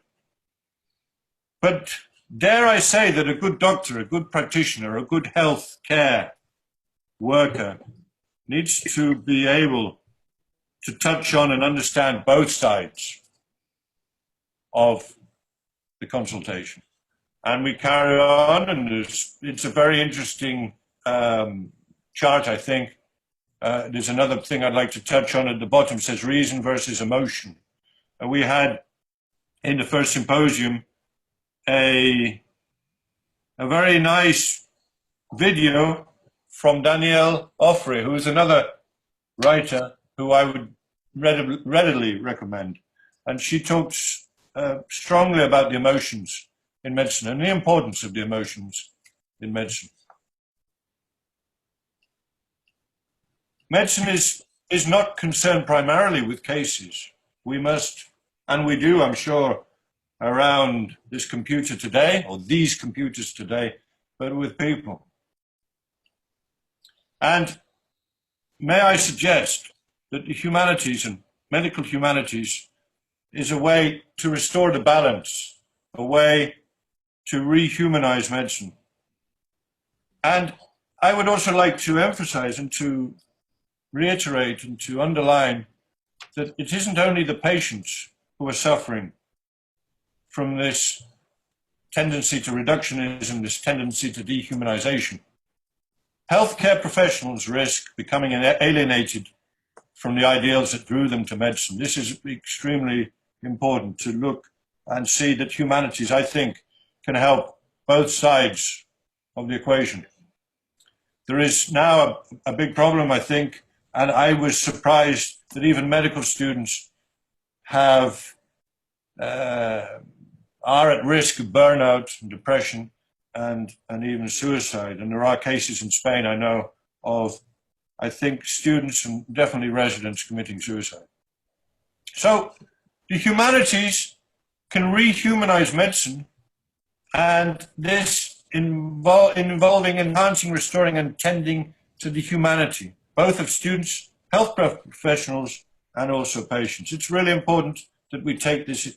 But dare I say that a good doctor, a good practitioner, a good health care worker needs to be able to touch on and understand both sides of the consultation. And we carry on, and it's a very interesting chart, I think. There's another thing I'd like to touch on at the bottom. It says reason versus emotion. And we had in the first symposium a very nice video from Danielle Offrey, who is another writer who I would readily recommend. And she talks strongly about the emotions in medicine and the importance of the emotions in medicine. Medicine is not concerned primarily with cases. We must, and we do, I'm sure, around this computer today, or these computers today, but with people. And may I suggest that the humanities and medical humanities is a way to restore the balance, a way to rehumanize medicine. And I would also like to emphasize and to reiterate and to underline that it isn't only the patients who are suffering from this tendency to reductionism, this tendency to dehumanization. Healthcare professionals risk becoming alienated from the ideals that drew them to medicine. This is extremely important to look and see that humanities, I think, can help both sides of the equation. There is now a big problem, I think, and I was surprised that even medical students are at risk of burnout and depression and even suicide. And there are cases in Spain, I know, of, I think, students and definitely residents committing suicide. So the humanities can rehumanize medicine, and this involving enhancing, restoring, and tending to the humanity, both of students, health professionals, and also patients. It's really important that we take this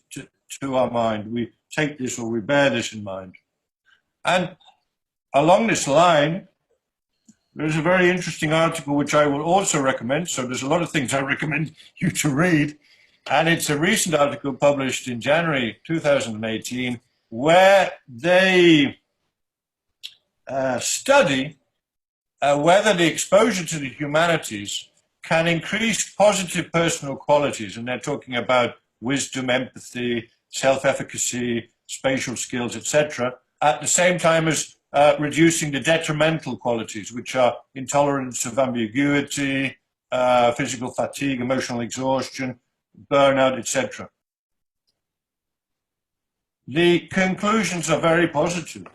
to our mind. We take this, or we bear this in mind. And along this line, there's a very interesting article which I will also recommend. So there's a lot of things I recommend you to read. And it's a recent article published in January 2018, where they study whether the exposure to the humanities can increase positive personal qualities. And they're talking about wisdom, empathy, self-efficacy, spatial skills, etc., at the same time as reducing the detrimental qualities, which are intolerance of ambiguity, physical fatigue, emotional exhaustion, burnout, etc. The conclusions are very positive.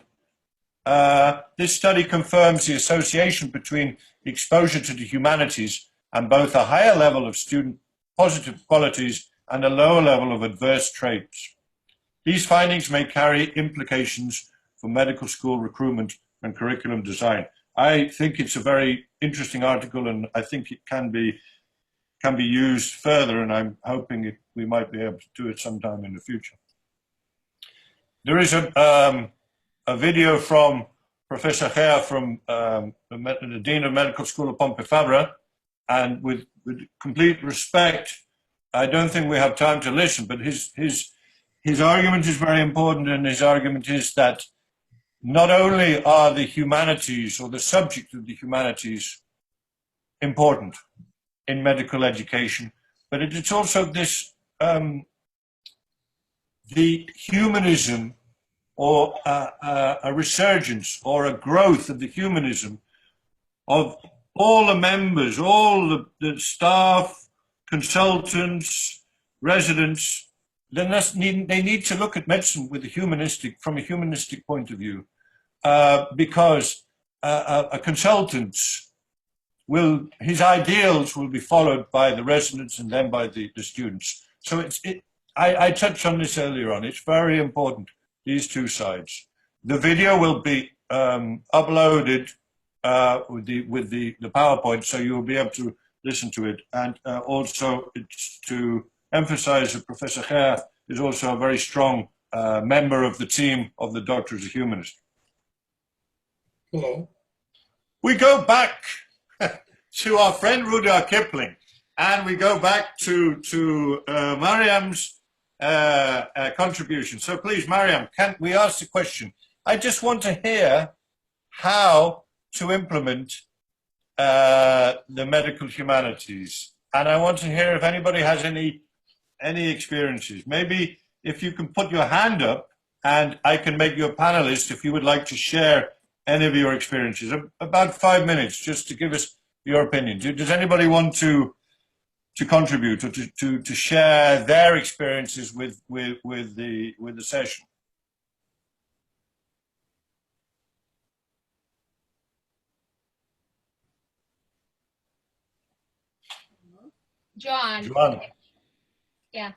This study confirms the association between exposure to the humanities and both a higher level of student positive qualities and a lower level of adverse traits. These findings may carry implications for medical school recruitment and curriculum design. I think it's a very interesting article, and I think it can be used further, and I'm hoping we might be able to do it sometime in the future. There is a video from Professor Gea from the Dean of Medical School of Pompeu Fabra, and with complete respect, I don't think we have time to listen, but his argument is very important, and his argument is that not only are the humanities or the subject of the humanities important in medical education, but it's also this, the humanism or a resurgence or a growth of the humanism of all the members, all the staff, consultants, residents. Then they need to look at medicine with from a humanistic point of view, because a consultant his ideals will be followed by the residents and then by the students. So I touched on this earlier on. It's very important, these two sides. The video will be uploaded with the PowerPoint, so you will be able to listen to it. And also, it's to emphasize that Professor Kher is also a very strong member of the team of the Doctors of Humanist. Hello. We go back to our friend Rudyard Kipling, and we go back to Mariam's contribution. So please, Mariam, can we ask the question? I just want to hear how to implement the medical humanities, and I want to hear if anybody has any experiences. Maybe if you can put your hand up, and I can make you a panelist if you would like to share any of your experiences. About 5 minutes, just to give us your opinion. Does anybody want to contribute or to share their experiences with the session? Joan. Joan. Yeah.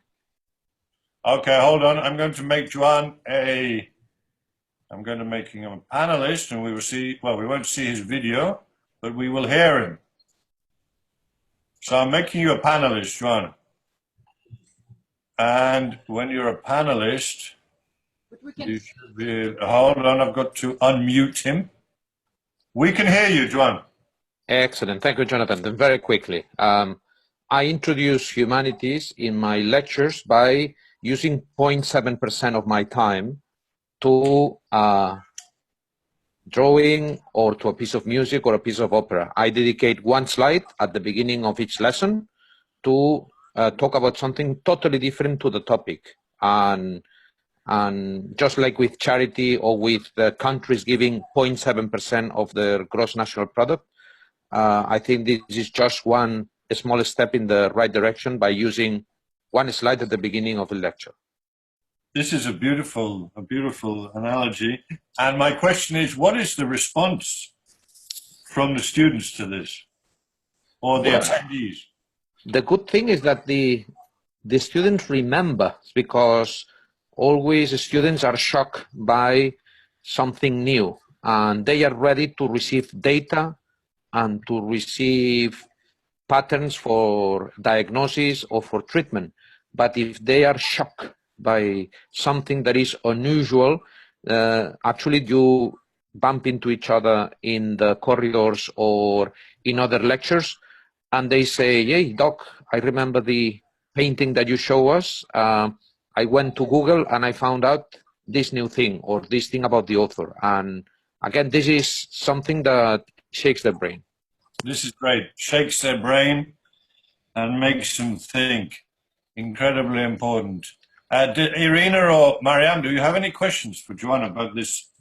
Okay, hold on. I'm going to make Joan I'm going to make him a panelist, and we will see, well, we won't see his video, but we will hear him. So I'm making you a panelist, Joan. And when you're a panelist, you should be, hold on, I've got to unmute him. We can hear you, Joan. Excellent. Thank you, Jonathan. Then very quickly, I introduce humanities in my lectures by using 0.7% of my time to drawing or to a piece of music or a piece of opera. I dedicate one slide at the beginning of each lesson to talk about something totally different to the topic. And just like with charity or with the countries giving 0.7% of their gross national product, I think this is just one small step in the right direction by using one slide at the beginning of the lecture. This is a beautiful analogy. And my question is, what is the response from the students to this, or the attendees? The good thing is that the students remember, because always students are shocked by something new, and they are ready to receive data and to receive patterns for diagnosis or for treatment. But if they are shocked by something that is unusual, actually you bump into each other in the corridors or in other lectures, and they say, hey, doc, I remember the painting that you show us. I went to Google and I found out this new thing or this thing about the author. And again, this is something that shakes their brain. This is great. Shakes their brain and makes them think. Incredibly important. Irina or Mariam, do you have any questions for Joanna about this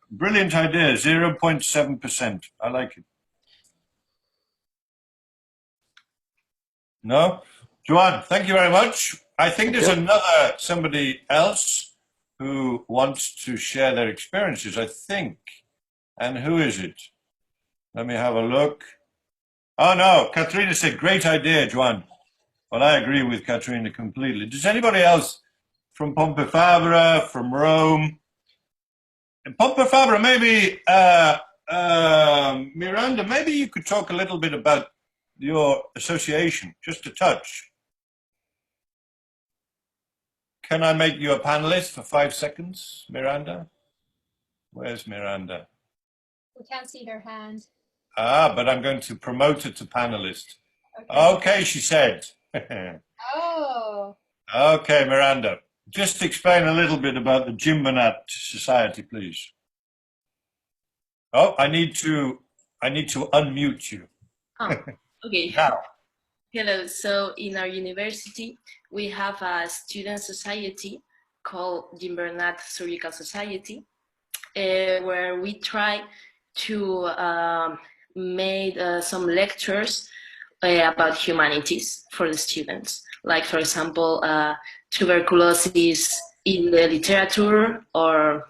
brilliant idea, 0.7%? I like it. No? Joanne, thank you very much. I think there's somebody else who wants to share their experiences, I think. And who is it? Let me have a look. Oh no, Katrina said, great idea, Joanne. Well, I agree with Katrina completely. Does anybody else from Pompe Fabra, from Rome? In Pompe Fabra, maybe, Miranda, maybe you could talk a little bit about your association, just a touch. Can I make you a panelist for 5 seconds, Miranda? Where's Miranda? We can't see her hand. Ah, but I'm going to promote her to panelist. Okay, she said. Oh. Okay, Miranda. Just explain a little bit about the Gimbanat Society, please. Oh, I need to unmute you. Oh, okay. Now. Hello. So in our university, we have a student society called Gimbanat Surgical Society, where we try to make some lectures about humanities for the students. Like, for example, tuberculosis in the literature, or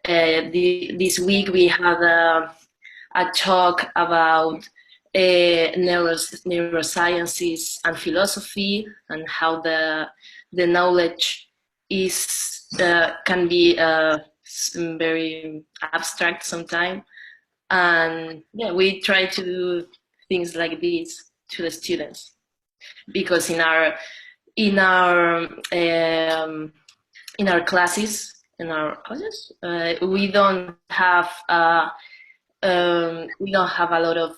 this week we had a talk about neurosciences and philosophy, and how the knowledge is can be very abstract sometimes. And yeah, we try to do things like this to the students, because in our in our classes, in our classes, we don't have a lot of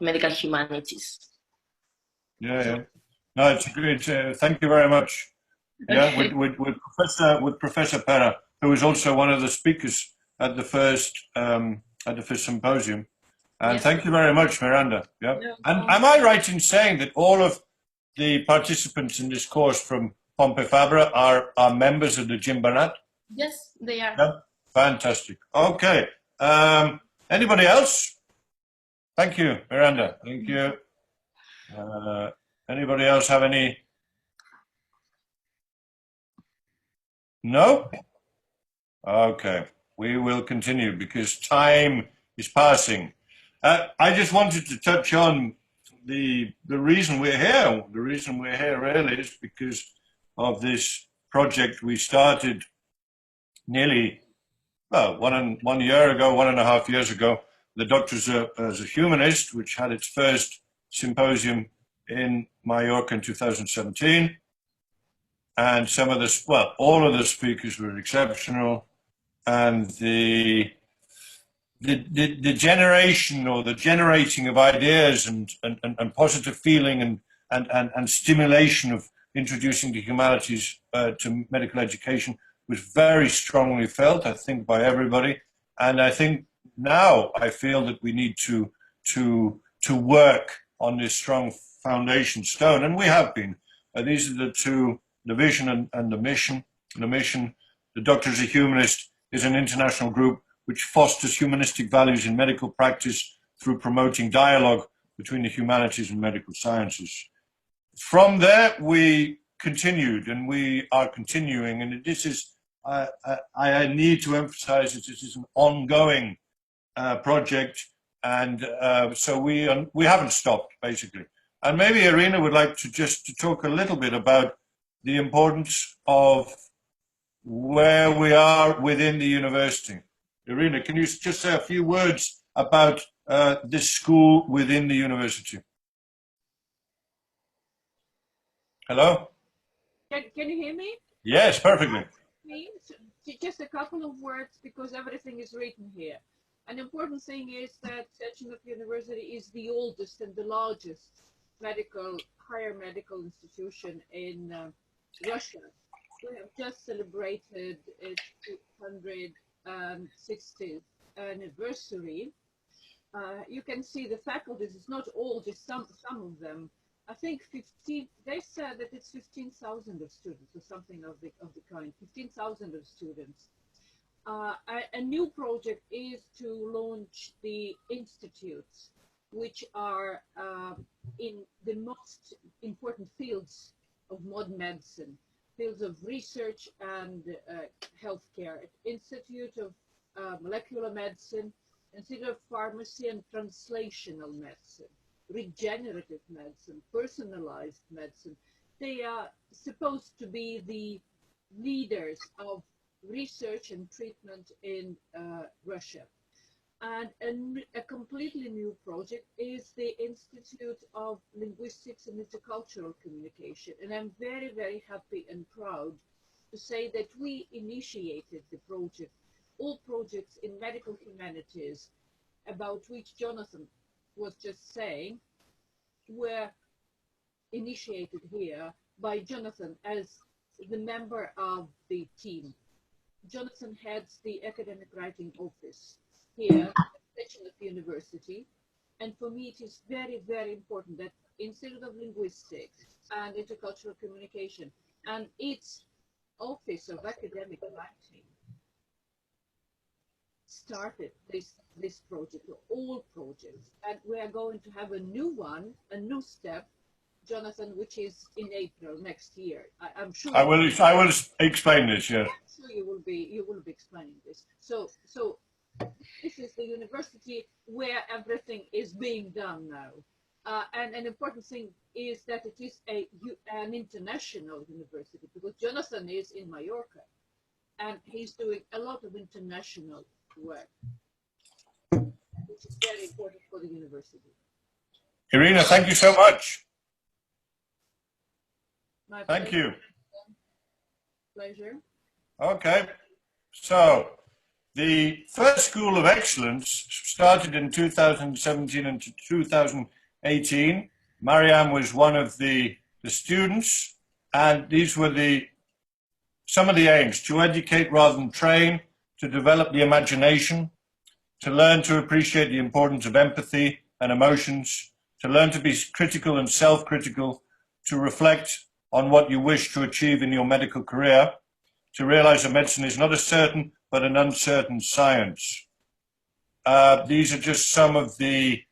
medical humanities. Yeah. No, it's great. Thank you very much. Yeah, with Professor Pera, who was also one of the speakers at the first symposium. And thank you very much, Miranda. Yeah. And am I right in saying that all of the participants in this course from Pompey Fabra are members of the Jim Barnett? Yes, they are. Yeah. Fantastic. Okay. Anybody else? Thank you, Miranda. Thank you. Anybody else have any? No? Okay. We will continue because time is passing. I just wanted to touch on the reason we're here. The reason we're here really is because of this project we started nearly, well, 1 year ago, 1.5 years ago. The Doctors as a Humanist, which had its first symposium in Mallorca in 2017. And some of the, well, all of the speakers were exceptional. And the generation or the generating of ideas and positive feeling and stimulation of introducing the humanities to medical education was very strongly felt, I think, by everybody. And I think now I feel that we need to work on this strong foundation stone, and we have been. These are the two, the vision and the mission. The mission, the Doctors of Humanist, is an international group which fosters humanistic values in medical practice through promoting dialogue between the humanities and medical sciences. From there, we continued, and we are continuing, and this is, I need to emphasize that this is an ongoing project, and so we haven't stopped, basically. And maybe Irina would like to just talk a little bit about the importance of where we are within the university. Irina, can you just say a few words about this school within the university? Hello? Can you hear me? Yes, perfectly. Just a couple of words, because everything is written here. An important thing is that Sechenov University is the oldest and the largest higher medical institution in Russia. We have just celebrated its 260th anniversary. You can see the faculties, it's not all, just some of them. I think 15, they said that it's 15,000 of students or something of the kind, 15,000 of students. A new project is to launch the institutes, which are in the most important fields of modern medicine, fields of research and healthcare. Institute of Molecular Medicine, Institute of Pharmacy and Translational Medicine, regenerative medicine, personalized medicine. They are supposed to be the leaders of research and treatment in Russia. And a completely new project is the Institute of Linguistics and Intercultural Communication. And I'm very, very happy and proud to say that we initiated the project. All projects in medical humanities, about which Jonathan was just saying, were initiated here by Jonathan as the member of the team. Jonathan heads the academic writing office here at Sechenov University. And for me, it is very, very important that Institute of Linguistics and Intercultural Communication and its Office of Academic Writing started this project, or all projects. And we are going to have a new one, a new step, Jonathan, which is in April next year. I'm sure. I will explain this. Yeah. I'm sure you will be explaining this. So this is the university where everything is being done now. And an important thing is that it is an international university, because Jonathan is in Mallorca. and he's doing a lot of international work, which is very important for the university. Irina, thank you so much. My Thank you. pleasure. Okay. So, the first School of Excellence started in 2017 and 2018. Mariam was one of the students, and these were some of the aims: to educate rather than train, to develop the imagination, to learn to appreciate the importance of empathy and emotions, to learn to be critical and self-critical, to reflect on what you wish to achieve in your medical career, to realize that medicine is not a certain but an uncertain science. These are just some of the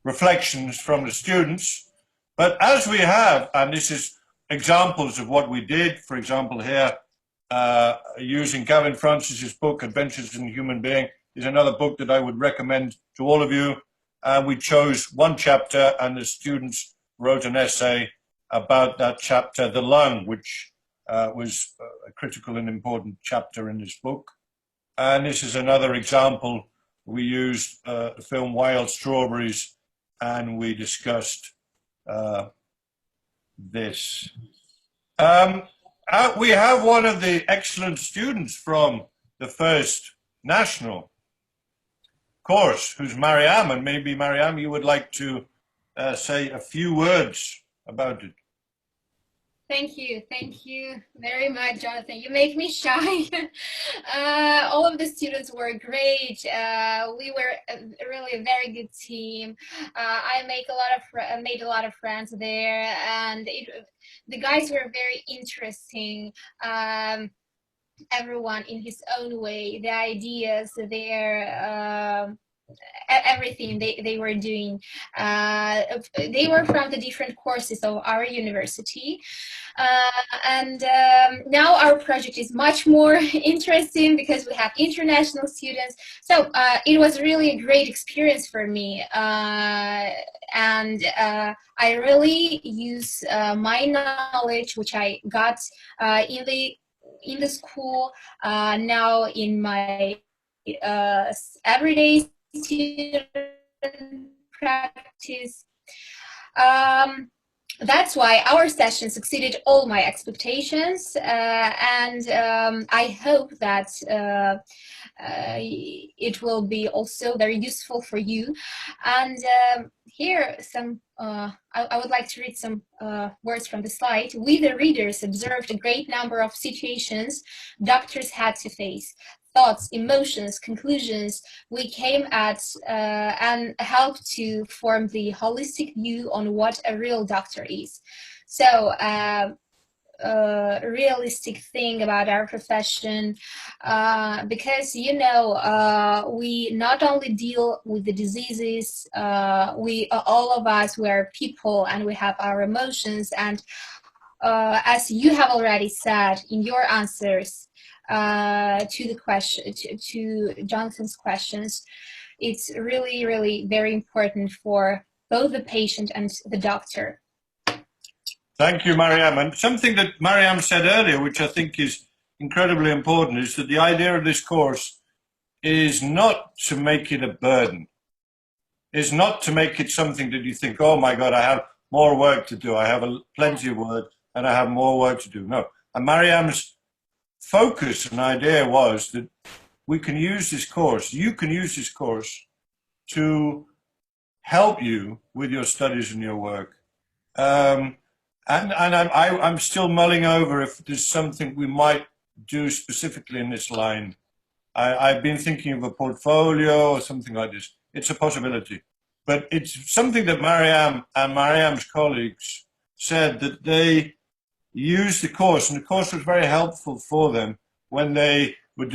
reflections from the students. But as we have, and this is examples of what we did, for example here, using Gavin Francis's book, Adventures in the Human Being, is another book that I would recommend to all of you. We chose one chapter, and the students wrote an essay about that chapter, The Lung, which was a critical and important chapter in this book. And this is another example. We used the film Wild Strawberries, and we discussed this. We have one of the excellent students from the first national course, who's Mariam, and maybe Mariam, you would like to say a few words about it. Thank you very much, Jonathan. You make me shy. All of the students were great. We were really a very good team. I made a lot of friends there, and the guys were very interesting. Everyone in his own way, the ideas, everything they were doing. They were from the different courses of our university. Now our project is much more interesting because we have international students. So it was really a great experience for me. I really use my knowledge, which I got in the school, now in my everyday student practice. That's why our sessions exceeded all my expectations, I hope that it will be also very useful for you. And here I would like to read some words from the slide. We, the readers, observed a great number of situations doctors had to face. Thoughts, emotions, conclusions we came at and helped to form the holistic view on what a real doctor is. So a realistic thing about our profession, because we not only deal with the diseases, all of us, we are people and we have our emotions, and as you have already said in your answers to the question, to Jonathan's questions, it's really, really very important for both the patient and the doctor. Thank you, Mariam. And something that Mariam said earlier, which I think is incredibly important, is that the idea of this course is not to make it a burden. Is not to make it something that you think, oh my God, I have more work to do. I have plenty of work and I have more work to do. No. And Mariam's focus and idea was that we can use this course, you can use this course to help you with your studies and your work. And I'm still mulling over if there's something we might do specifically in this line. I've been thinking of a portfolio or something like this. It's a possibility. But it's something that Mariam and Mariam's colleagues said that they used the course, and the course was very helpful for them when they were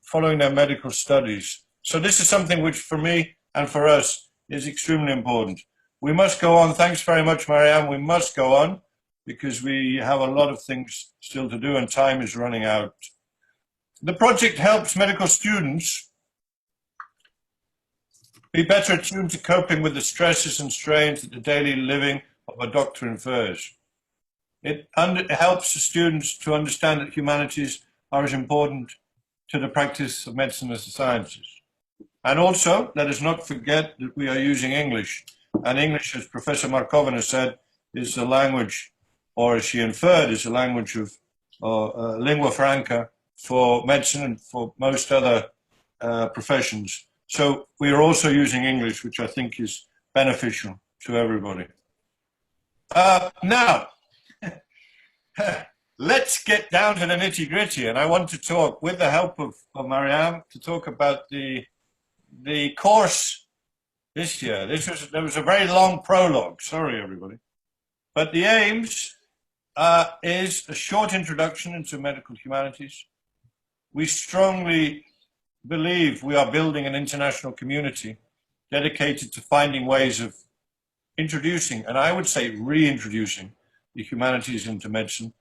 following their medical studies. So this is something which for me and for us is extremely important. We must go on. Thanks very much, Mariam. We must go on because we have a lot of things still to do and time is running out. The project helps medical students be better attuned to coping with the stresses and strains that the daily living of a doctor infers. It helps the students to understand that humanities are as important to the practice of medicine as the sciences. And also, let us not forget that we are using English. And English, as Professor Markovina said, is the language, or as she inferred, is the language of lingua franca for medicine and for most other professions. So we are also using English, which I think is beneficial to everybody. Now, let's get down to the nitty gritty. And I want to talk, with the help of Mariam, to talk about the course this year. There was a very long prologue. Sorry, everybody. But the aims is a short introduction into medical humanities. We strongly believe we are building an international community dedicated to finding ways of introducing, and I would say reintroducing, the humanities into medicine.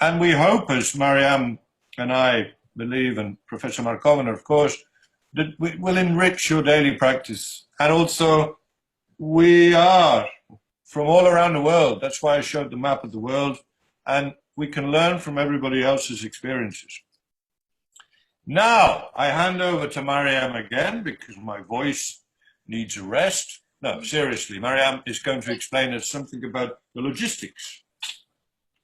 And we hope, as Mariam and I believe, and Professor Markovina, of course, that we will enrich your daily practice. And also, we are from all around the world. That's why I showed the map of the world. And we can learn from everybody else's experiences. Now, I hand over to Mariam again because my voice needs a rest. No, seriously, Mariam is going to explain us something about the logistics.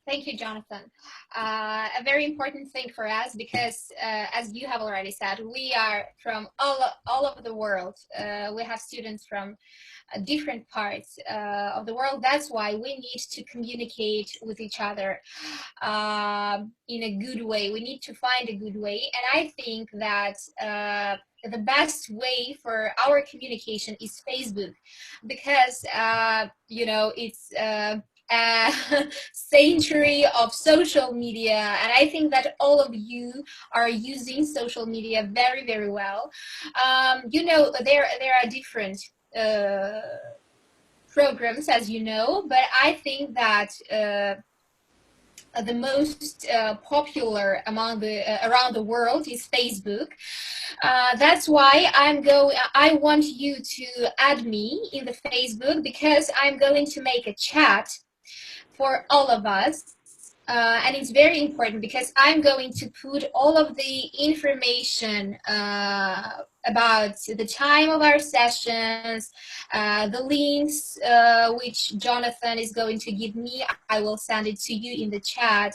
Thank you, Jonathan. A very important thing for us because, as you have already said, we are from all over the world. We have students from different parts of the world. That's why we need to communicate with each other in a good way. We need to find a good way. And I think that the best way for our communication is Facebook because, you know, it's a century of social media, and I think that all of you are using social media very, very well. You know, there are different programs, as you know, but I think that the most popular among the around the world is Facebook. That's why I want you to add me in the Facebook because I'm going to make a chat for all of us. And it's very important because I'm going to put all of the information about the time of our sessions, the links which Jonathan is going to give me. I will send it to you in the chat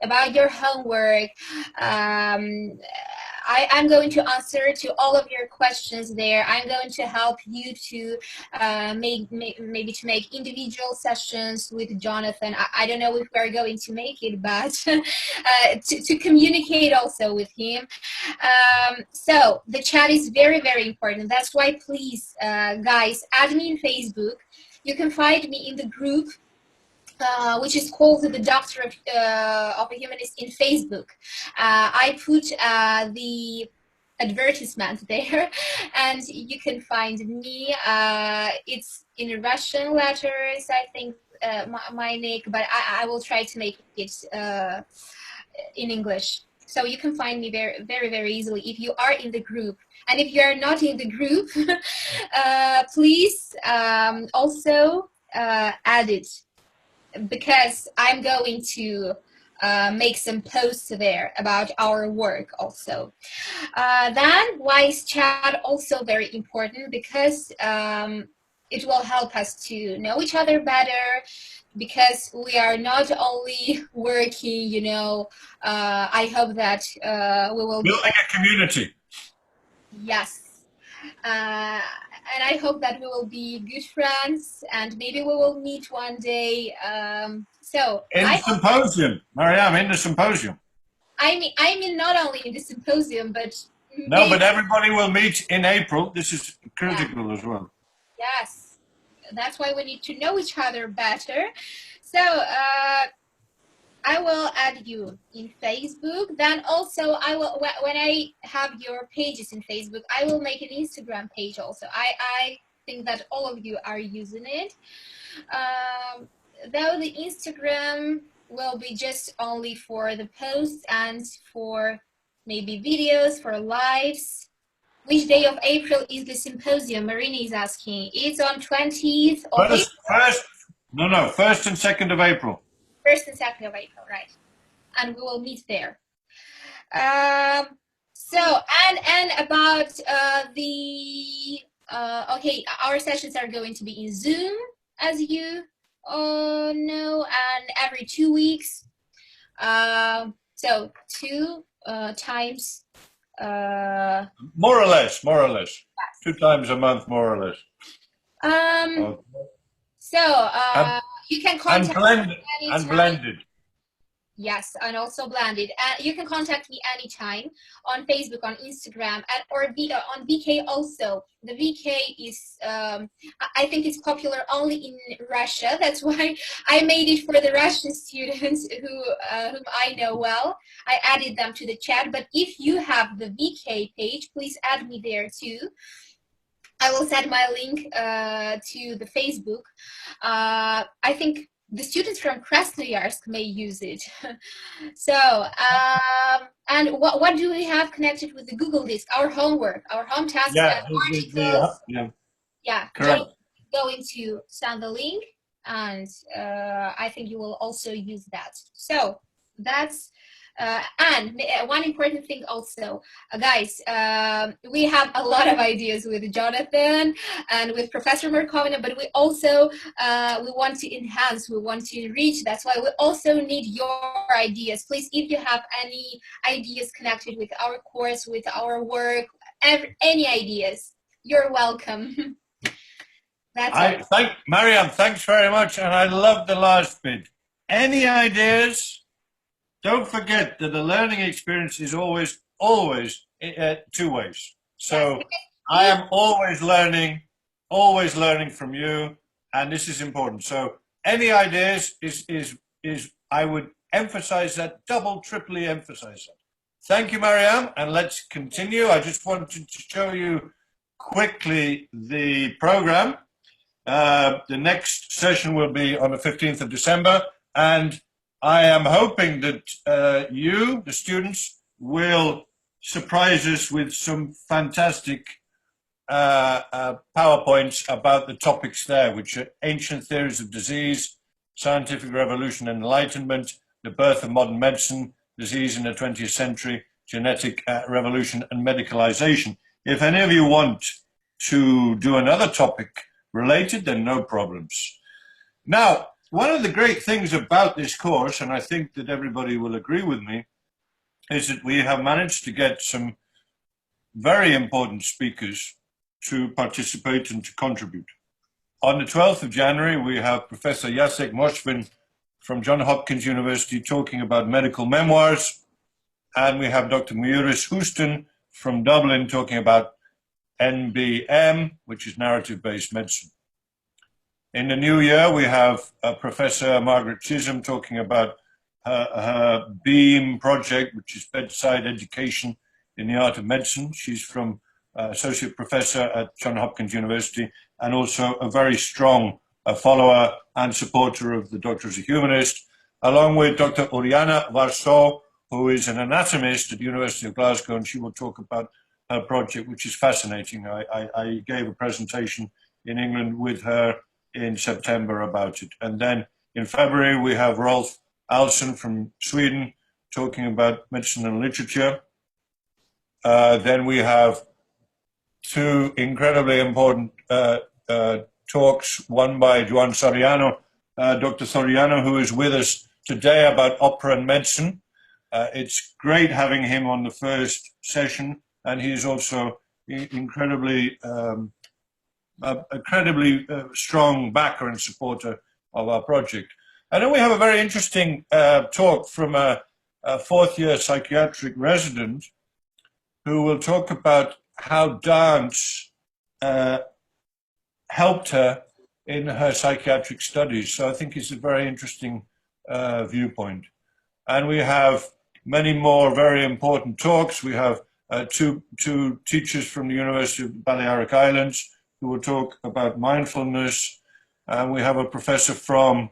about your homework. I'm going to answer to all of your questions there. I'm going to help you to maybe to make individual sessions with Jonathan. I don't know if we're going to make it, but to communicate also with him. So the chat is very, very important. That's why please, guys, add me in Facebook. You can find me in the group which is called the Doctor of a Humanist in Facebook. I put the advertisement there, and you can find me. It's in Russian letters, I think, my nick, but I will try to make it in English. So you can find me very, very, very easily if you are in the group. And if you are not in the group, please also add it, because I'm going to make some posts there about our work also. Then why is chat also very important? Because it will help us to know each other better, because we are not only working, you know, I hope that we will be building a community. Yes. And I hope that we will be good friends, and maybe we will meet one day. So in the symposium, Mariam, in the symposium. I mean, not only in the symposium, but no, but everybody will meet in April. This is critical as well. Yes, that's why we need to know each other better. So I will add you in Facebook. Then also I will, when I have your pages in Facebook, I will make an Instagram page also. I think that all of you are using it. Though the Instagram will be just only for the posts and for maybe videos, for lives. Which day of April is the symposium? Marina is asking. It's on 20th of April. First and 2nd of April. 1st and 2nd of April, right? And we will meet there. So, and about okay, our sessions are going to be in Zoom, as you all know, and every 2 weeks. So 2 times. More or less. Yes. 2 times a month, more or less. Okay. So you can contact me anytime. And blended. Yes, and also blended. You can contact me anytime on Facebook, on Instagram, and or on VK also. The VK is, I think it's popular only in Russia. That's why I made it for the Russian students whom I know well. I added them to the chat. But if you have the VK page, please add me there too. I will send my link to the Facebook. I think the students from Krasnoyarsk may use it. So, and what do we have connected with the Google Disk? Our homework, our home tasks Yeah, and articles. Yeah, correct. Jonathan is going to send the link, and I think you will also use that. So that's and one important thing also, guys, we have a lot of ideas with Jonathan and with Professor Markovina, but we also we want to enhance, we want to reach. That's why we also need your ideas. Please, if you have any ideas connected with our course, with our work, any ideas, you're welcome. That's it. Mariam, thanks very much, and I love the last bit. Any ideas? Don't forget that the learning experience is always 2 ways. So I am always learning from you, and this is important. So any ideas is I would emphasize that, triply emphasize that. Thank you, Mariam, and let's continue. I just wanted to show you quickly the program. The next session will be on the 15th of December, and I am hoping that you, the students, will surprise us with some fantastic PowerPoints about the topics there, which are ancient theories of disease, scientific revolution and enlightenment, the birth of modern medicine, disease in the 20th century, genetic revolution and medicalization. If any of you want to do another topic related, then no problems. Now, one of the great things about this course, and I think that everybody will agree with me, is that we have managed to get some very important speakers to participate and to contribute. On the 12th of January, we have Professor Jacek Moszwin from Johns Hopkins University talking about medical memoirs, and we have Dr. Muiris Houston from Dublin talking about NBM, which is narrative-based medicine. In the new year, we have Professor Margaret Chisholm talking about her BEAM project, which is bedside education in the art of medicine. She's from associate professor at Johns Hopkins University, and also a very strong follower and supporter of the Doctor as a Humanist, along with Dr. Oriana Warsaw, who is an anatomist at the University of Glasgow, and she will talk about her project, which is fascinating. I gave a presentation in England with her in September about it. And then in February, we have Rolf Alsson from Sweden talking about medicine and literature. Then we have 2 incredibly important talks, one by Juan Soriano, Dr. Soriano, who is with us today about opera and medicine. It's great having him on the first session, and he's also incredibly strong backer and supporter of our project. And then we have a very interesting talk from a 4th-year psychiatric resident who will talk about how dance helped her in her psychiatric studies. So I think it's a very interesting viewpoint. And we have many more very important talks. We have two teachers from the University of Balearic Islands who will talk about mindfulness. And we have a professor from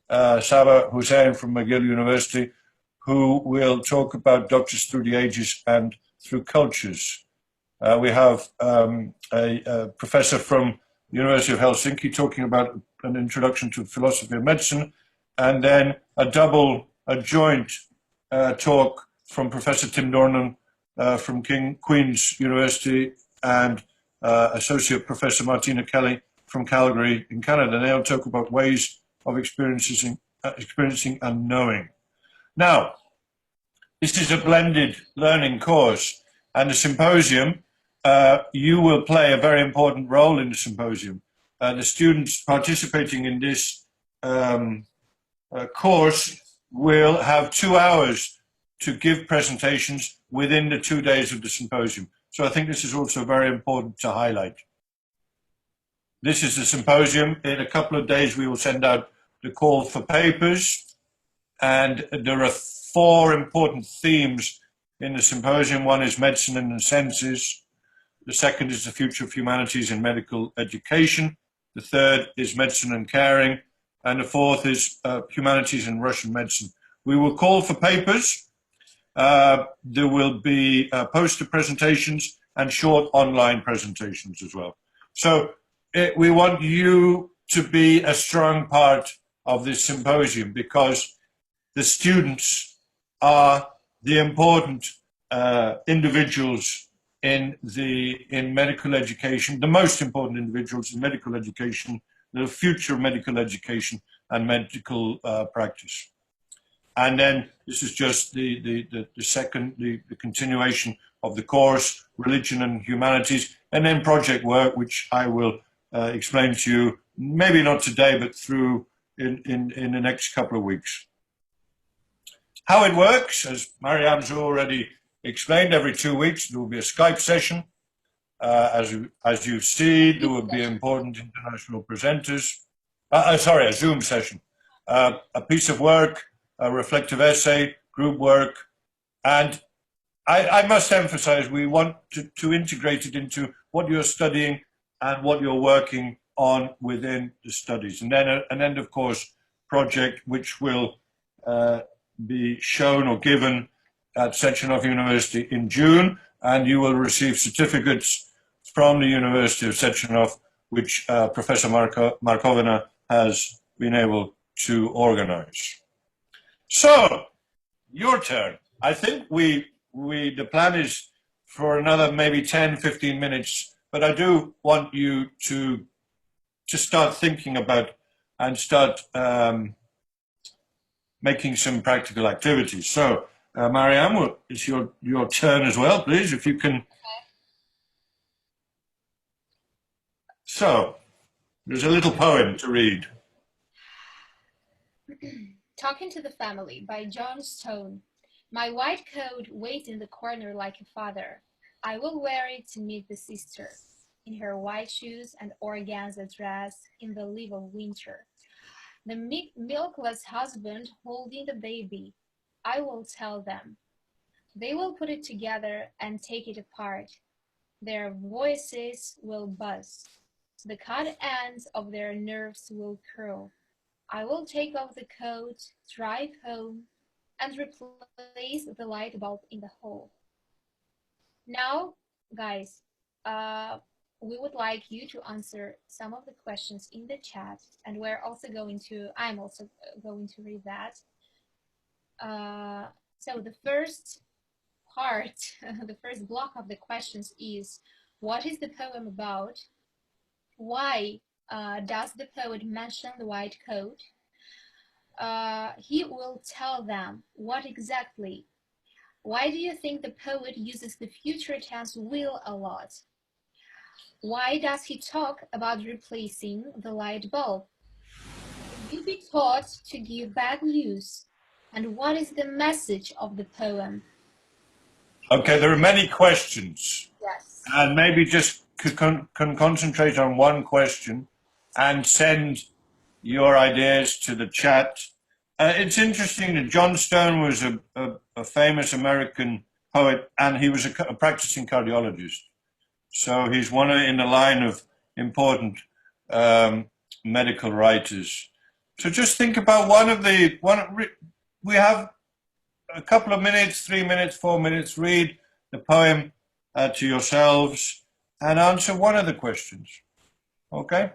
Saba Hussein from McGill University who will talk about doctors through the ages and through cultures. We have a professor from the University of Helsinki talking about an introduction to philosophy of medicine, and then a joint talk from Professor Tim Dornan from Queen's University and Associate Professor Martina Kelly from Calgary in Canada. They'll talk about ways of experiencing and knowing. Now, this is a blended learning course, and the symposium, you will play a very important role in the symposium. The students participating in this course will have 2 hours to give presentations within the 2 days of the symposium. So I think this is also very important to highlight. This is the symposium. In a couple of days, we will send out the call for papers, and there are 4 important themes in the symposium. One is medicine and the senses. The second is the future of humanities in medical education. The third is medicine and caring. And the fourth is humanities in Russian medicine. We will call for papers. There will be poster presentations and short online presentations as well. So we want you to be a strong part of this symposium, because the students are the important individuals in medical education, the most important individuals in medical education, the future of medical education and medical practice. And then this is just the continuation of the course, religion and humanities, and then project work, which I will explain to you, maybe not today, but through in the next couple of weeks. How it works, as Mariam's already explained, every 2 weeks there will be a Skype session. As you see, there will be important international presenters. A Zoom session. A piece of work, a reflective essay, group work. And I must emphasize, we want to integrate it into what you're studying and what you're working on within the studies. And then an end of course project, which will be shown or given at Sechenov University in June, and you will receive certificates from the University of Sechenov, which Professor Markovina has been able to organize. So, your turn. I think the plan is for another maybe 10, 15 minutes, but I do want you to start thinking about and start making some practical activities. So, Mariam, it's your turn as well, please, if you can. So, there's a little poem to read. Talking to the Family by John Stone. My white coat waits in the corner like a father. I will wear it to meet the sister, in her white shoes and organza dress in the leave of winter. The milkless husband holding the baby. I will tell them. They will put it together and take it apart. Their voices will buzz. The cut ends of their nerves will curl. I will take off the coat, drive home, and replace the light bulb in the hall. Now, guys, we would like you to answer some of the questions in the chat, and I'm also going to read that. So the first part, the first block of the questions is, what is the poem about? Why does the poet mention the white coat? He will tell them what exactly. Why do you think the poet uses the future tense will a lot? Why does he talk about replacing the light bulb? Will you be taught to give bad news? And what is the message of the poem? Okay, there are many questions. Yes. And maybe just can concentrate on one question and send your ideas to the chat. It's interesting that John Stone was a famous American poet, and he was a practicing cardiologist. So he's one in the line of important medical writers. So just think about we have a couple of minutes, 3 minutes, 4 minutes, read the poem to yourselves and answer one of the questions. Okay?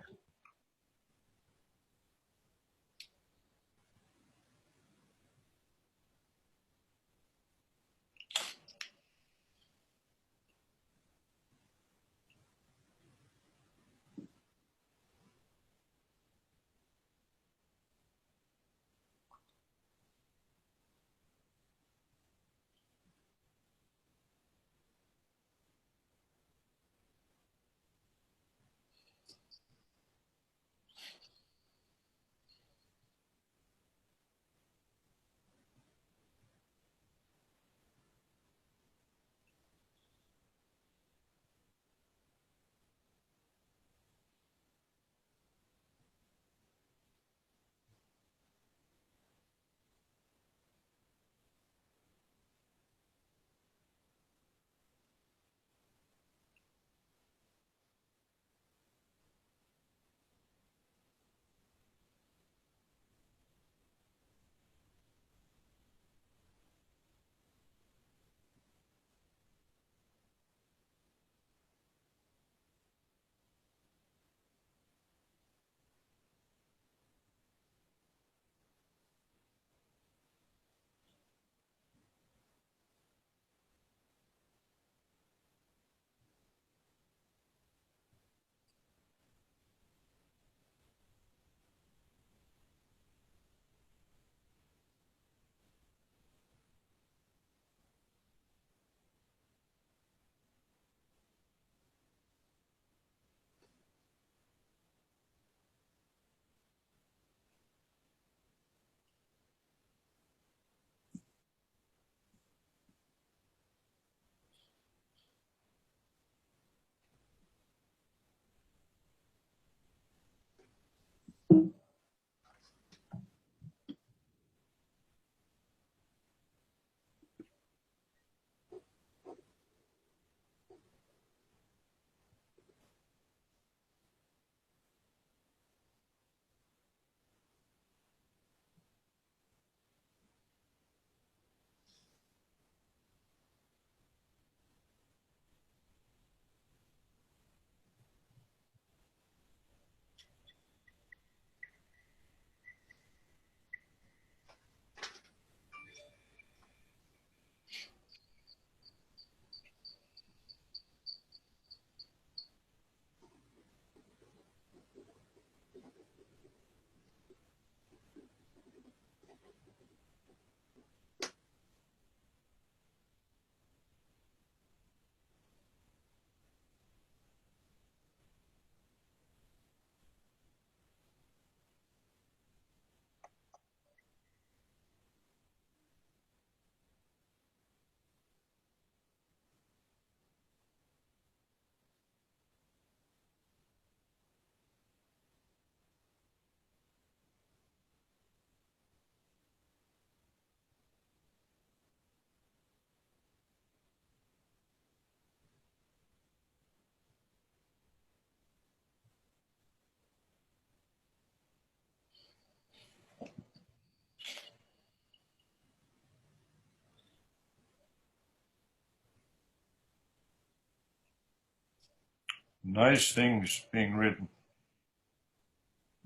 Nice things being written.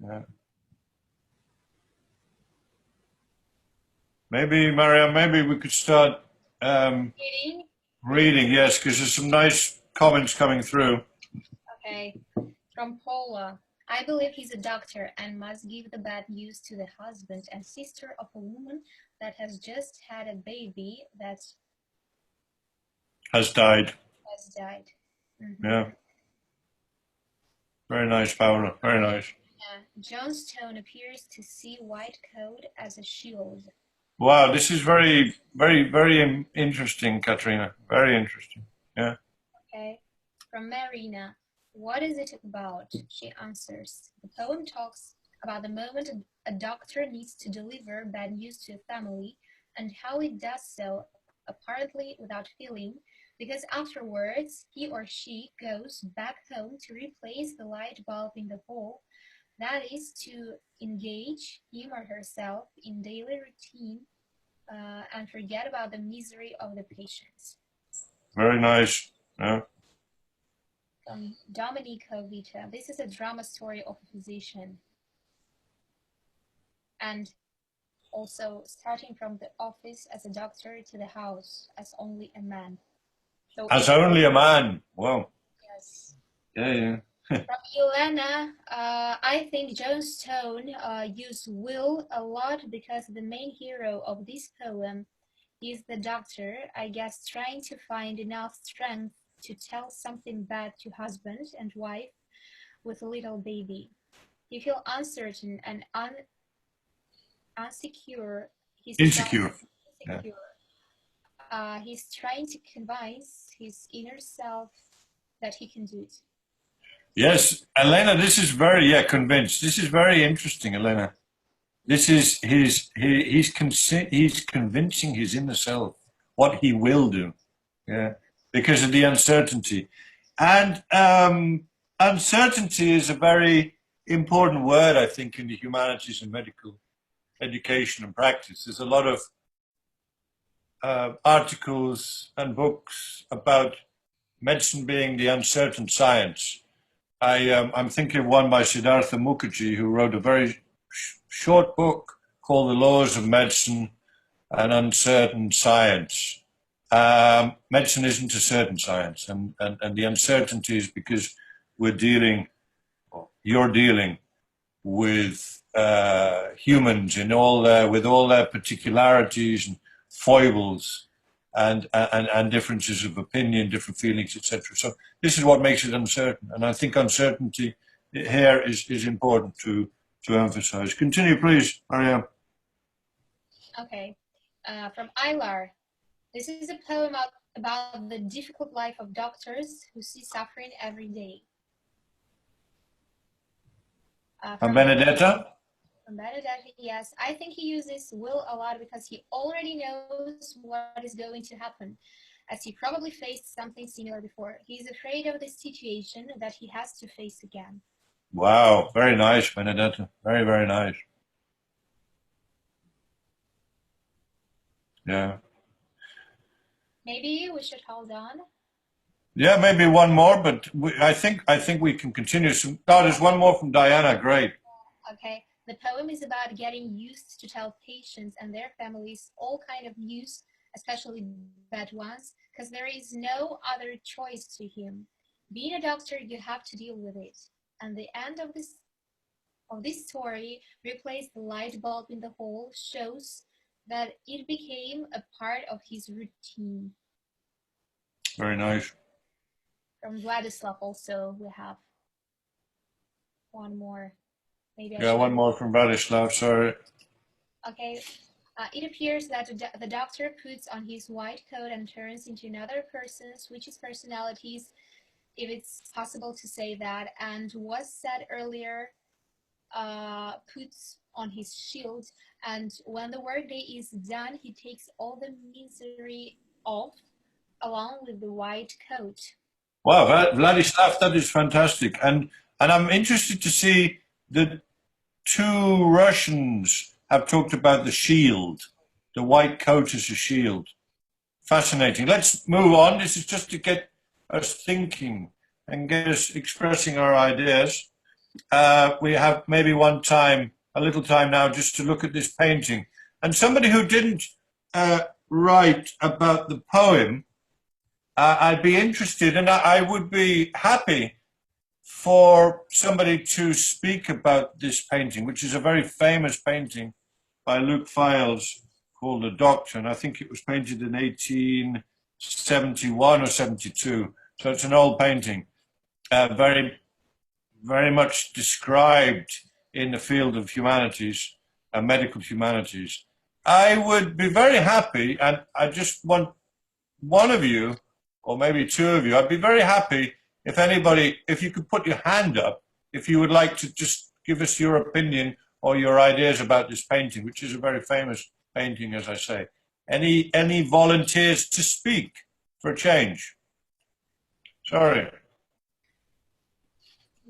Yeah. Maybe, Mariam, maybe we could start Reading? reading, yes, because there's some nice comments coming through. Okay. From Paula. I believe he's a doctor and must give the bad news to the husband and sister of a woman that has just had a baby that Has died. has died. Yeah. Very nice, Paula. Very nice. Johnstone appears to see white coat as a shield. Wow, this is very, very, very interesting, Katrina. Very interesting. Yeah. Okay. From Marina. What is it about? She answers. The poem talks about the moment a doctor needs to deliver bad news to a family and how it does so apparently without feeling, because afterwards he or she goes back home to replace the light bulb in the hall. That is to engage him or herself in daily routine and forget about the misery of the patients. Very nice. Yeah. From Domenico Vita. This is a drama story of a physician. And also starting from the office as a doctor to the house as only a man. So As only a man. Wow. yes. Yeah, yeah. From Elena, I think Johnstone used will a lot because the main hero of this poem is the doctor, I guess, trying to find enough strength to tell something bad to husband and wife with a little baby. He feels uncertain and insecure. Insecure. Yeah. He's trying to convince his inner self that he can do it. Yes, Elena, this is very, convinced. This is very interesting, Elena. This is he's convincing his inner self what he will do. Yeah, because of the uncertainty. And uncertainty is a very important word, I think, in the humanities and medical education and practice. There's a lot of articles and books about medicine being the uncertain science. I'm thinking of one by Siddhartha Mukherjee, who wrote a very short book called The Laws of Medicine, an Uncertain Science. Medicine isn't a certain science, and the uncertainty is because you're dealing with humans in with all their particularities and foibles and differences of opinion, different feelings, etc. So this is what makes it uncertain, and I think uncertainty here is important to emphasize. Continue, please, Mariam. Okay. From Ilar. This is a poem about the difficult life of doctors who see suffering every day. And Benedetta? From Benedetta, yes. I think he uses will a lot because he already knows what is going to happen, as he probably faced something similar before. He's afraid of the situation that he has to face again. Wow, very nice, Benedetta. Very, very nice. Yeah. Maybe we should hold on. Yeah, maybe one more, but I think we can continue. Oh, there's one more from Diana. Great. Okay. The poem is about getting used to tell patients and their families all kind of news, especially bad ones, because there is no other choice to him. Being a doctor, you have to deal with it. And the end of this story, replace the light bulb in the hole, shows that it became a part of his routine. Very nice. From Vladislav also we have one more. Maybe Yeah, one more from Vladislav, sorry. Okay. It appears that the doctor puts on his white coat and turns into another person, switches personalities, if it's possible to say that, and was said earlier, puts on his shield, and when the workday is done, he takes all the misery off along with the white coat. Wow, Vladislav, that is fantastic. And I'm interested to see that two Russians have talked about the shield, the white coat as a shield. Fascinating. Let's move on. This is just to get us thinking and get us expressing our ideas. We have maybe a little time now, just to look at this painting. And somebody who didn't write about the poem, I'd be interested, and I would be happy for somebody to speak about this painting, which is a very famous painting by Luke Files called The Doctor, and I think it was painted in 1871 or 72. So it's an old painting, very, very much described in the field of humanities, medical humanities. I would be very happy, and I just want one of you, or maybe two of you, I'd be very happy if you could put your hand up, if you would like to just give us your opinion or your ideas about this painting, which is a very famous painting, as I say. Any volunteers to speak for a change? Sorry.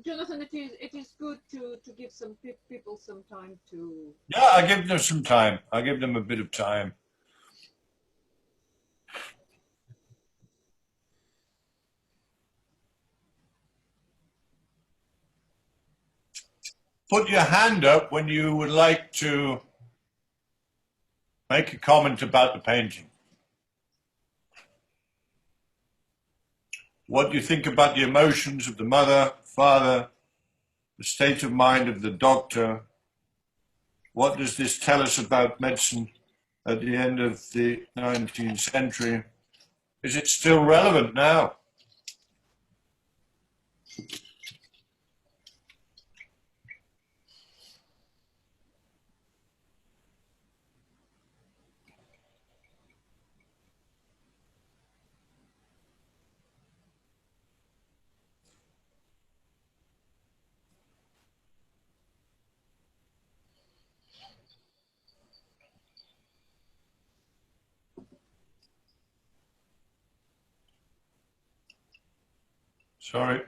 Jonathan, it is good to give some people some time to. Yeah, I give them some time. I give them a bit of time. Put your hand up when you would like to make a comment about the painting. What do you think about the emotions of the mother, father, the state of mind of the doctor? What does this tell us about medicine at the end of the 19th century? Is it still relevant now? Sorry.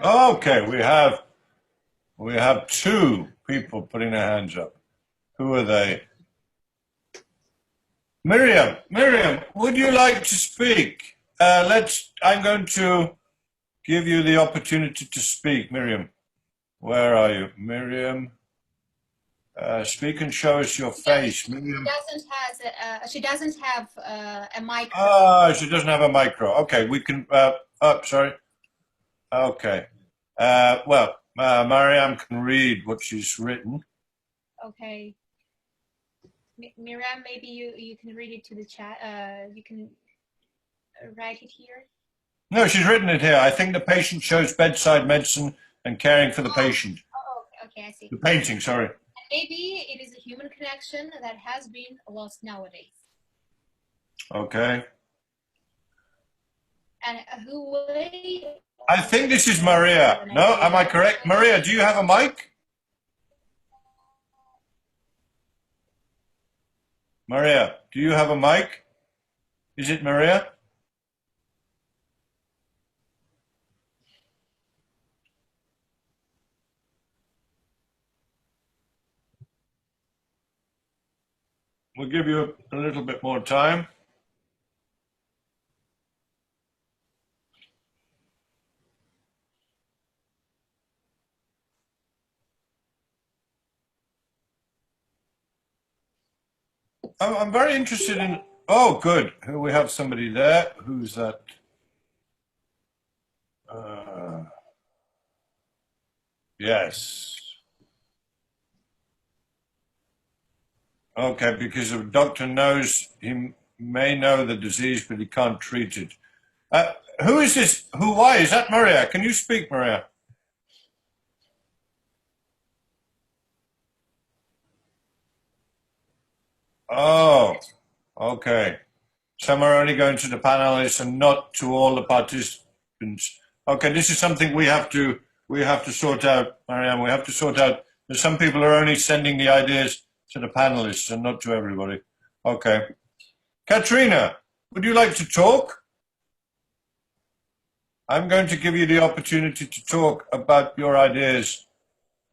Okay, we have two people putting their hands up. Who are they? Miriam, would you like to speak? I'm going to give you the opportunity to speak. Miriam, where are you? Miriam, speak and show us your face. Miriam. She doesn't have a mic. She doesn't have a micro. Okay, we can, sorry. Okay. Mariam can read what she's written. Okay. Miriam, maybe you can read it to the chat. You can write it here. No, she's written it here. I think the patient shows bedside medicine and caring for the patient. Oh, okay, I see. The painting, sorry. Maybe it is a human connection that has been lost nowadays. Okay. And I think this is Maria. No, am I correct? Maria, do you have a mic? Maria, do you have a mic? Is it Maria? We'll give you a little bit more time. I'm very interested in, oh, good. We have somebody there. Who's that? Yes. Okay, because the doctor knows, he may know the disease, but he can't treat it. Who is this? Why? Is that Maria? Can you speak, Maria? Oh, okay. Some are only going to the panelists and not to all the participants. Okay, this is something we have to sort out, Marianne. We have to sort out that some people are only sending the ideas to the panelists and not to everybody. Okay. Katrina, would you like to talk? I'm going to give you the opportunity to talk about your ideas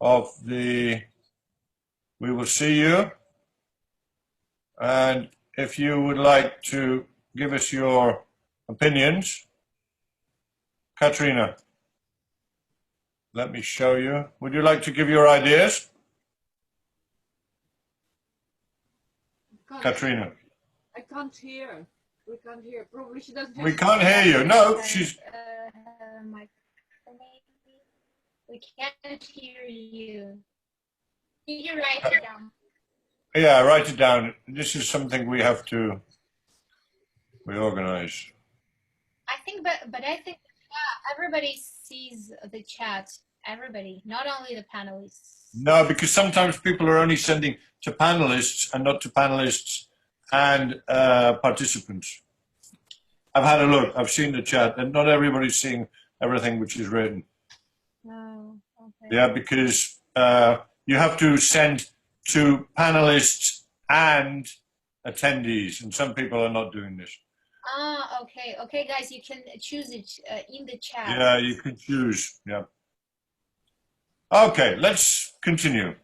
of the We Will See You. And if you would like to give us your opinions, Katrina, let me show you. Would you like to give your ideas? Katrina. I can't hear. We can't hear. Probably she doesn't. We can't hear you. No, she's. We can't hear you. Did you write it down? Yeah, write it down. This is something we have to reorganize. I think, but I think everybody sees the chat. Everybody, not only the panelists. No, because sometimes people are only sending to panelists and not to panelists and participants. I've had a look. I've seen the chat, and not everybody's seeing everything which is written. Oh, okay. Yeah, because you have to send to panelists and attendees, and some people are not doing this. Ah, okay. Okay, guys, you can choose it in the chat. Yeah, you can choose. Yeah. Okay, let's continue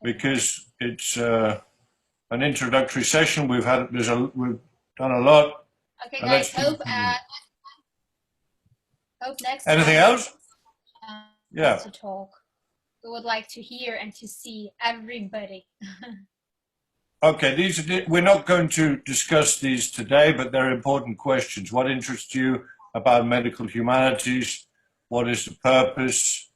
because it's an introductory session. We've done a lot. Okay, guys. Hope next. Anything else? Yeah. To talk. We would like to hear and to see everybody. Okay, we're not going to discuss these today, but they're important questions. What interests you about medical humanities? What is the purpose?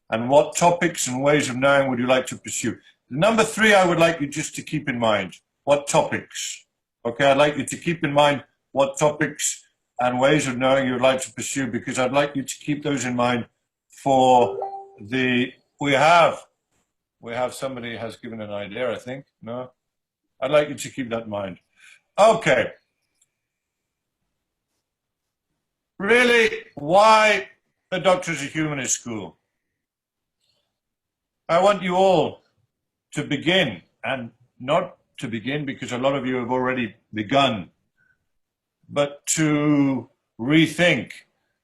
And what topics and ways of knowing would you like to pursue? Number 3, I would like you just to keep in mind. What topics? Okay, I'd like you to keep in mind what topics and ways of knowing you would like to pursue, because I'd like you to keep those in mind for the, we have somebody has given an idea, I think, no? I'd like you to keep that in mind. Okay. Really, why the Doctors of Humanist School? I want you all to begin, and not to begin because a lot of you have already begun, but to rethink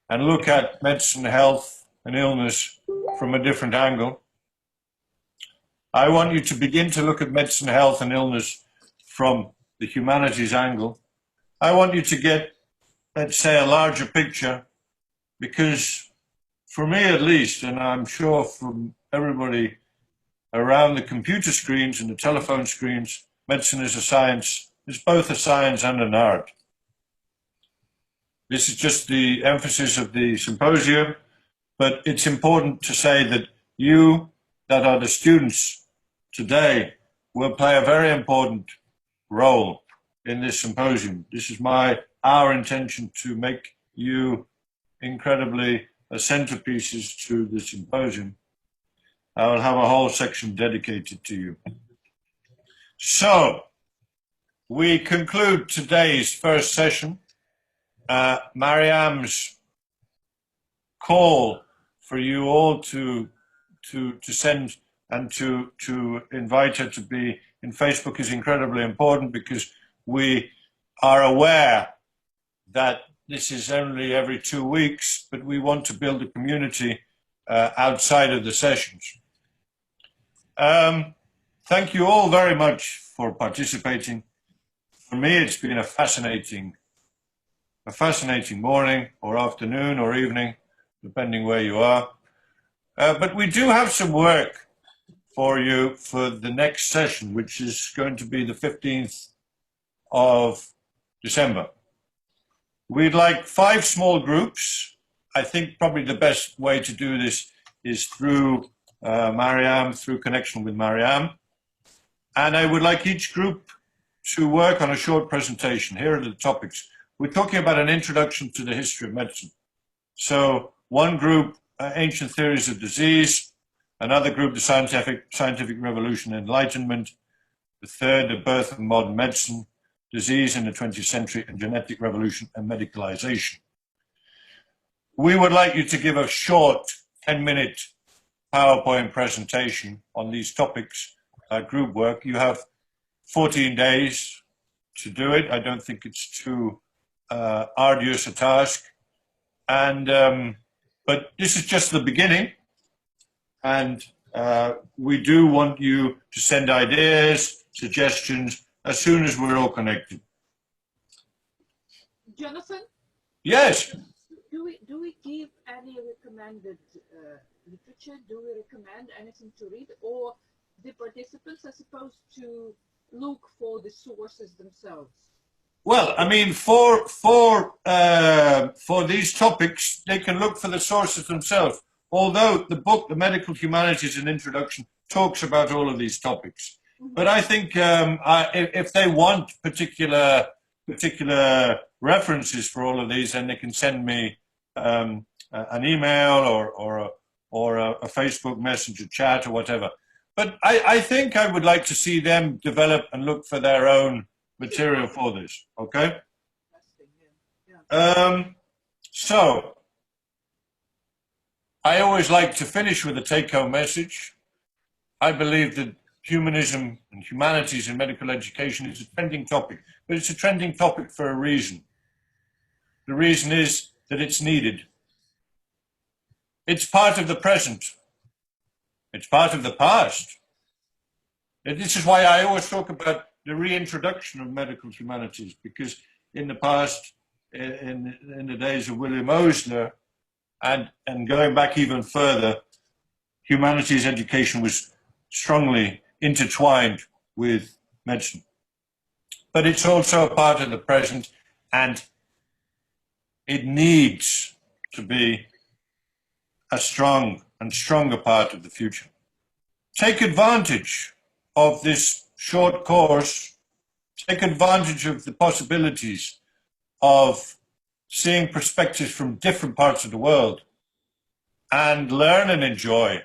and look at medicine, health, and illness from a different angle. I want you to begin to look at medicine, health, and illness from the humanities angle. I want you to get, let's say, a larger picture, because for me at least, and I'm sure from everybody around the computer screens and the telephone screens, medicine is a science. It's both a science and an art. This is just the emphasis of the symposium, but it's important to say that you, that are the students today, will play a very important role in this symposium. This is our intention to make you incredibly centerpieces to the symposium. I will have a whole section dedicated to you. So, we conclude today's first session. Mariam's call for you all to send and to invite her to be in Facebook is incredibly important, because we are aware that this is only every 2 weeks, but we want to build a community outside of the sessions. Thank you all very much for participating. For me, it's been a fascinating morning or afternoon or evening, depending where you are. But we do have some work for you for the next session, which is going to be the 15th of December. We'd like 5 small groups. I think probably the best way to do this is through Mariam, through connection with Mariam. And I would like each group to work on a short presentation. Here are the topics. We're talking about an introduction to the history of medicine. So one group, ancient theories of disease. Another group, the scientific revolution and enlightenment. The third, the birth of modern medicine, disease in the 20th century, and genetic revolution and medicalization. We would like you to give a short 10-minute PowerPoint presentation on these topics, group work. You have 14 days to do it. I don't think it's too arduous a task. And but this is just the beginning. And we do want you to send ideas, suggestions, as soon as we're all connected. Jonathan? Yes. Do we give any recommended literature? Do we recommend anything to read? Or the participants are supposed to look for the sources themselves? Well, I mean, for these topics, they can look for the sources themselves. Although the book, The Medical Humanities, an Introduction, talks about all of these topics. Mm-hmm. But I think if they want particular references for all of these, then they can send me an email or a Facebook Messenger chat or whatever. But I think I would like to see them develop and look for their own material for this, okay? So, I always like to finish with a take-home message. I believe that humanism and humanities in medical education is a trending topic, but it's a trending topic for a reason. The reason is that it's needed. It's part of the present. It's part of the past. And this is why I always talk about the reintroduction of medical humanities, because in the past, in the days of William Osler, and going back even further, humanities education was strongly intertwined with medicine. But it's also a part of the present, and it needs to be a strong and stronger part of the future. Take advantage of this short course. Take advantage of the possibilities of seeing perspectives from different parts of the world, and learn and enjoy.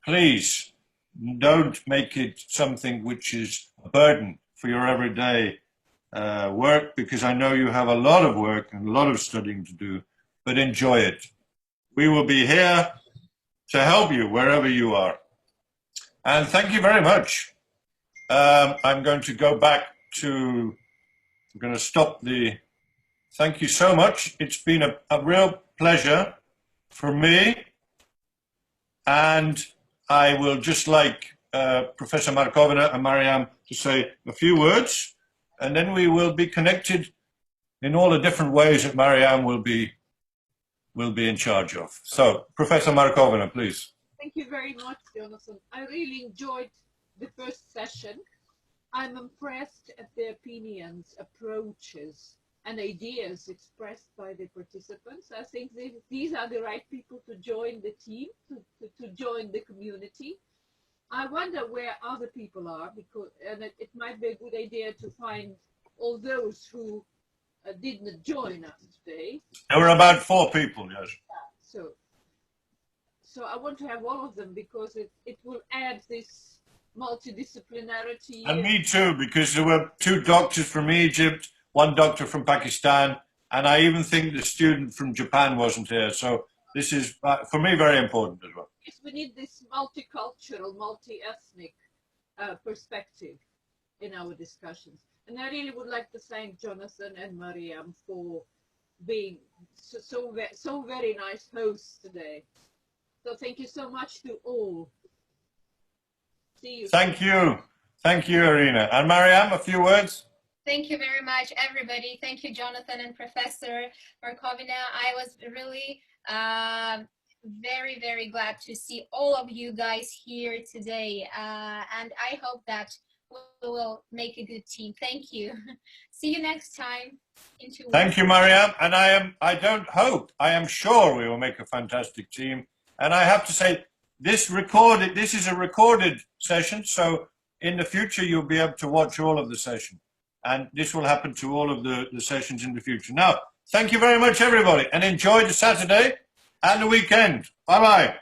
Please don't make it something which is a burden for your everyday work, because I know you have a lot of work and a lot of studying to do, but enjoy it. We will be here to help you wherever you are. And thank you very much. I'm going to go back to, I'm going to stop the, thank you so much. It's been a real pleasure for me And I will just like Professor Markovina and Mariam to say a few words, and then we will be connected in all the different ways that Mariam will be in charge of. So, Professor Markovina, please. Thank you very much, Jonathan. I really enjoyed the first session. I'm impressed at the opinions, approaches, and ideas expressed by the participants. I think these are the right people to join the team, to join the community. I wonder where other people are, because it might be a good idea to find all those who didn't join us today. There were about 4 people, yes. So I want to have all of them because it will add this multidisciplinarity. And me too, because there were 2 doctors from Egypt, 1 doctor from Pakistan, and I even think the student from Japan wasn't here. So this is, for me, very important as well. Yes, we need this multicultural, multi-ethnic perspective in our discussions. And I really would like to thank Jonathan and Mariam for being so very nice hosts today. So thank you so much to all. See you. Thank you. Thank you, Irina. And Mariam, a few words? Thank you very much, everybody. Thank you, Jonathan and Professor Markovina. I was really very, very glad to see all of you guys here today. And I hope that we will make a good team. Thank you. See you next time. Thank you, Mariam. And I am sure we will make a fantastic team. And I have to say, this is a recorded session. So in the future, you'll be able to watch all of the session. And this will happen to all of the sessions in the future. Now, thank you very much, everybody, and enjoy the Saturday and the weekend. Bye-bye.